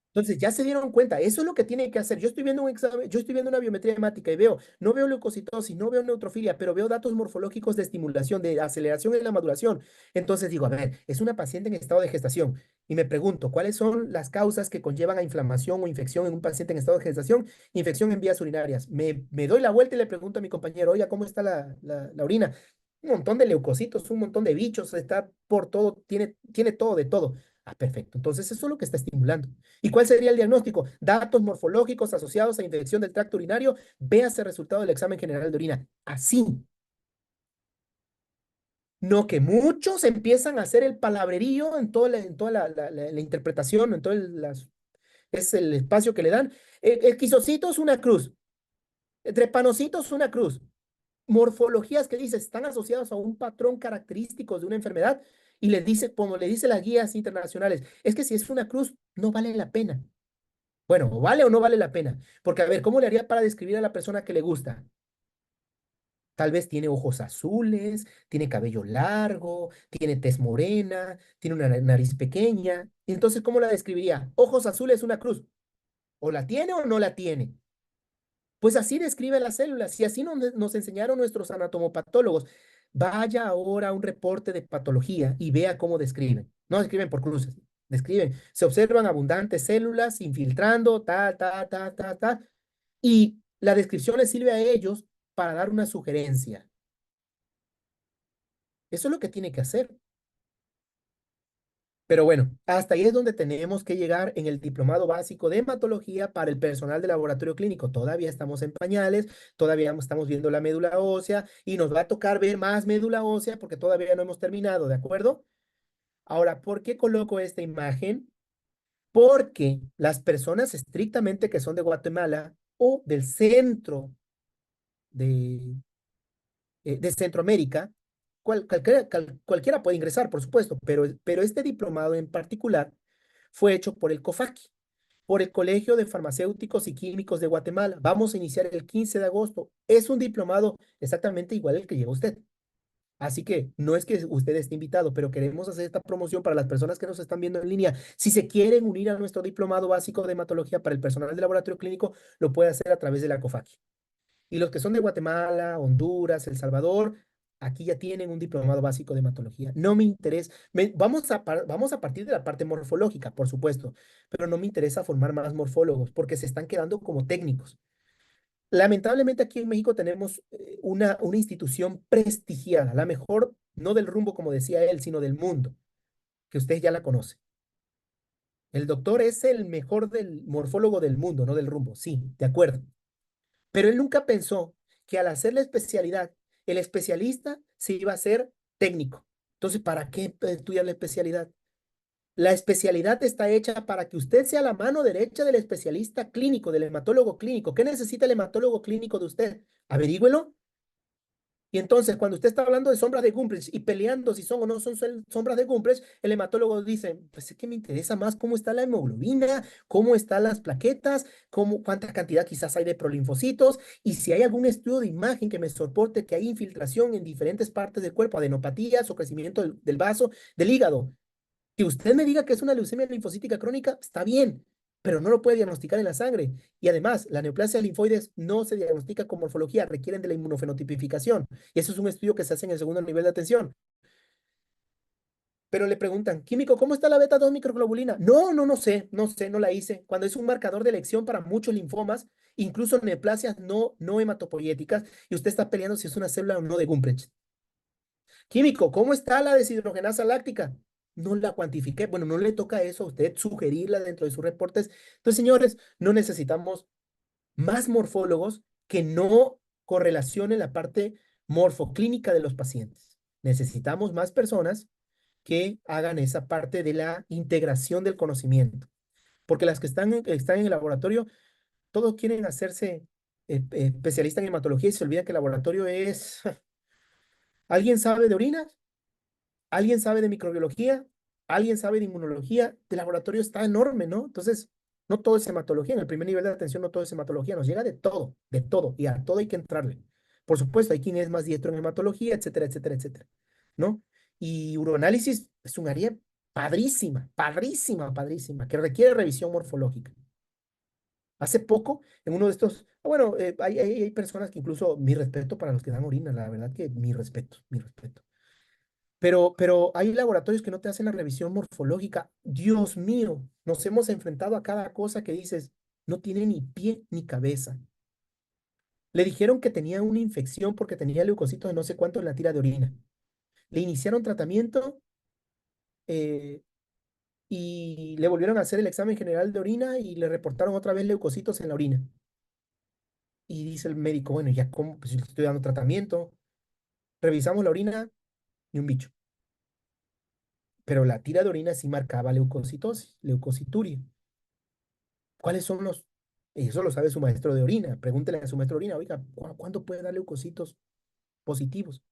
Entonces, ya se dieron cuenta, eso es lo que tiene que hacer. Yo estoy viendo un examen, yo estoy viendo una biometría hemática y no veo leucocitosis, no veo neutrofilia, pero veo datos morfológicos de estimulación, de aceleración en la maduración. Entonces digo, a ver, es una paciente en estado de gestación. Y me pregunto, ¿cuáles son las causas que conllevan a inflamación o infección en un paciente en estado de gestación? Infección en vías urinarias. Me doy la vuelta y le pregunto a mi compañero, oiga, ¿cómo está la orina? Un montón de leucocitos, un montón de bichos, está por todo, tiene todo de todo. Ah, perfecto. Entonces, eso es lo que está estimulando. ¿Y cuál sería el diagnóstico? Datos morfológicos asociados a infección del tracto urinario. Véase el resultado del examen general de orina. Así. No que muchos empiezan a hacer el palabrerío en toda la interpretación, en todo es el espacio que le dan. El quisocito es una cruz. El trepanocito es una cruz. Morfologías que dice están asociadas a un patrón característico de una enfermedad y le dice, como le dice las guías internacionales, es que si es una cruz, no vale la pena. Bueno, ¿o vale o no vale la pena? Porque, a ver, ¿cómo le haría para describir a la persona que le gusta? Tal vez tiene ojos azules, tiene cabello largo, tiene tez morena, tiene una nariz pequeña. Y entonces, ¿cómo la describiría? Ojos azules, una cruz. ¿O la tiene o no la tiene? Pues así describe las células y así nos enseñaron nuestros anatomopatólogos. Vaya ahora a un reporte de patología y vea cómo describen. No describen por cruces, describen. Se observan abundantes células infiltrando, y la descripción les sirve a ellos para dar una sugerencia. Eso es lo que tiene que hacer. Pero bueno, hasta ahí es donde tenemos que llegar en el diplomado básico de hematología para el personal de laboratorio clínico. Todavía estamos en pañales, todavía estamos viendo la médula ósea y nos va a tocar ver más médula ósea porque todavía no hemos terminado, ¿de acuerdo? Ahora, ¿por qué coloco esta imagen? Porque las personas estrictamente que son de Guatemala o del centro de Centroamérica, cualquiera puede ingresar, por supuesto, pero este diplomado en particular fue hecho por el COFACI, por el Colegio de Farmacéuticos y Químicos de Guatemala. Vamos a iniciar el 15 de agosto. Es un diplomado exactamente igual al que lleva usted. Así que no es que usted esté invitado, pero queremos hacer esta promoción para las personas que nos están viendo en línea. Si se quieren unir a nuestro diplomado básico de hematología para el personal de laboratorio clínico, lo puede hacer a través de la COFACI. Y los que son de Guatemala, Honduras, El Salvador, aquí ya tienen un diplomado básico de hematología. No me interesa, vamos a partir de la parte morfológica, por supuesto, pero no me interesa formar más morfólogos porque se están quedando como técnicos. Lamentablemente aquí en México tenemos una institución prestigiada, la mejor, no del rumbo como decía él, sino del mundo, que usted ya la conoce. El doctor es el mejor del morfólogo del mundo, no del rumbo, sí, de acuerdo. Pero él nunca pensó que al hacer la especialidad, el especialista se iba a hacer técnico. Entonces, ¿para qué estudiar la especialidad? La especialidad está hecha para que usted sea la mano derecha del especialista clínico, del hematólogo clínico. ¿Qué necesita el hematólogo clínico de usted? Averígüelo. Y entonces, cuando usted está hablando de sombras de Gumprich y peleando si son o no son sombras de Gumprich, el hematólogo dice, pues es que me interesa más cómo está la hemoglobina, cómo están las plaquetas, cuánta cantidad quizás hay de prolinfocitos, y si hay algún estudio de imagen que me soporte que hay infiltración en diferentes partes del cuerpo, adenopatías o crecimiento del vaso, del hígado. Que usted me diga que es una leucemia linfocítica crónica, está bien, pero no lo puede diagnosticar en la sangre. Y además, la neoplasia linfoides no se diagnostica con morfología, requieren de la inmunofenotipificación. Y eso es un estudio que se hace en el segundo nivel de atención. Pero le preguntan, químico, ¿cómo está la beta 2 microglobulina? No, no sé, no la hice. Cuando es un marcador de elección para muchos linfomas, incluso neoplasias no hematopoyéticas, y usted está peleando si es una célula o no de Gumprecht. Químico, ¿cómo está la deshidrogenasa láctica? No la cuantifiqué. Bueno, no le toca eso a usted sugerirla dentro de sus reportes. Entonces, señores, no necesitamos más morfólogos que no correlacionen la parte morfoclínica de los pacientes. Necesitamos más personas que hagan esa parte de la integración del conocimiento. Porque las que están en el laboratorio, todos quieren hacerse especialistas en hematología y se olvidan que el laboratorio es... ¿Alguien sabe de orinas? ¿Alguien sabe de microbiología? ¿Alguien sabe de inmunología? El laboratorio está enorme, ¿no? Entonces, no todo es hematología. En el primer nivel de atención no todo es hematología. Nos llega de todo, y a todo hay que entrarle. Por supuesto, hay quien es más diestro en hematología, etcétera, etcétera, etcétera, ¿no? Y uroanálisis es un área padrísima, padrísima, padrísima, que requiere revisión morfológica. Hace poco, en uno de estos, bueno, hay personas que incluso, mi respeto para los que dan orina, la verdad que mi respeto, mi respeto. Pero hay laboratorios que no te hacen la revisión morfológica. Dios mío, nos hemos enfrentado a cada cosa que dices, no tiene ni pie ni cabeza. Le dijeron que tenía una infección porque tenía leucocitos de no sé cuánto en la tira de orina. Le iniciaron tratamiento eh, y le volvieron a hacer el examen general de orina y le reportaron otra vez leucocitos en la orina. Y dice el médico, bueno, ya cómo, pues si le estoy dando tratamiento, revisamos la orina y un bicho. Pero la tira de orina sí marcaba leucocitosis, leucocituria. ¿Cuáles son los? Eso lo sabe su maestro de orina. Pregúntele a su maestro de orina, oiga, ¿cuándo puede dar leucocitos positivos?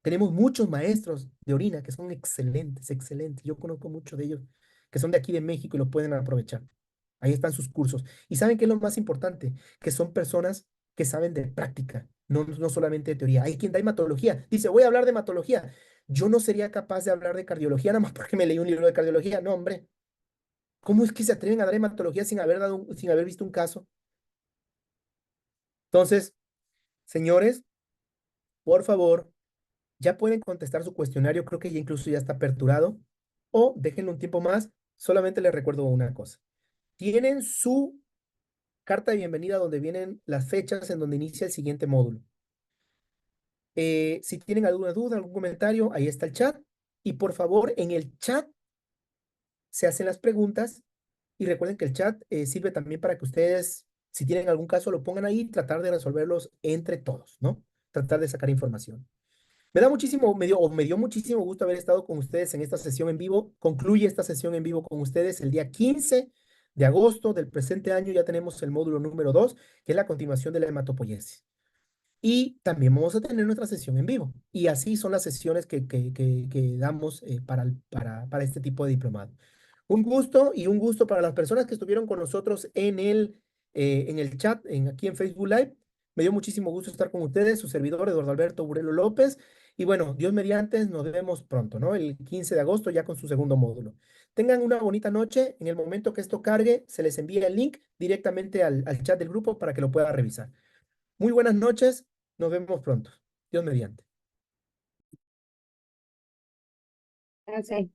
Tenemos muchos maestros de orina que son excelentes, excelentes. Yo conozco muchos de ellos que son de aquí de México y lo pueden aprovechar. Ahí están sus cursos. ¿Y saben qué es lo más importante? Que son personas que saben de práctica, no solamente de teoría. Hay quien da hematología. Dice, voy a hablar de hematología. Yo no sería capaz de hablar de cardiología nada más porque me leí un libro de cardiología. No, hombre. ¿Cómo es que se atreven a dar hematología sin haber visto un caso? Entonces, señores, por favor, ya pueden contestar su cuestionario. Creo que ya incluso ya está aperturado. O déjenlo un tiempo más. Solamente les recuerdo una cosa. Tienen su carta de bienvenida donde vienen las fechas en donde inicia el siguiente módulo. Si tienen alguna duda, algún comentario, ahí está el chat. Y por favor, en el chat se hacen las preguntas. Y recuerden que el chat sirve también para que ustedes, si tienen algún caso, lo pongan ahí y tratar de resolverlos entre todos, ¿no? Tratar de sacar información. Me dio muchísimo gusto haber estado con ustedes en esta sesión en vivo. Concluye esta sesión en vivo con ustedes el día 15 de agosto del presente año. Ya tenemos el módulo número 2, que es la continuación de la hematopoiesis. Y también vamos a tener nuestra sesión en vivo. Y así son las sesiones que damos para este tipo de diplomado. Un gusto y un gusto para las personas que estuvieron con nosotros en el chat, aquí en Facebook Live. Me dio muchísimo gusto estar con ustedes, su servidor Eduardo Alberto Burelo López. Y bueno, Dios mediante, nos vemos pronto, ¿no? El 15 de agosto ya con su segundo módulo. Tengan una bonita noche. En el momento que esto cargue, se les envía el link directamente al chat del grupo para que lo pueda revisar. Muy buenas noches. Nos vemos pronto. Dios mediante. No sé.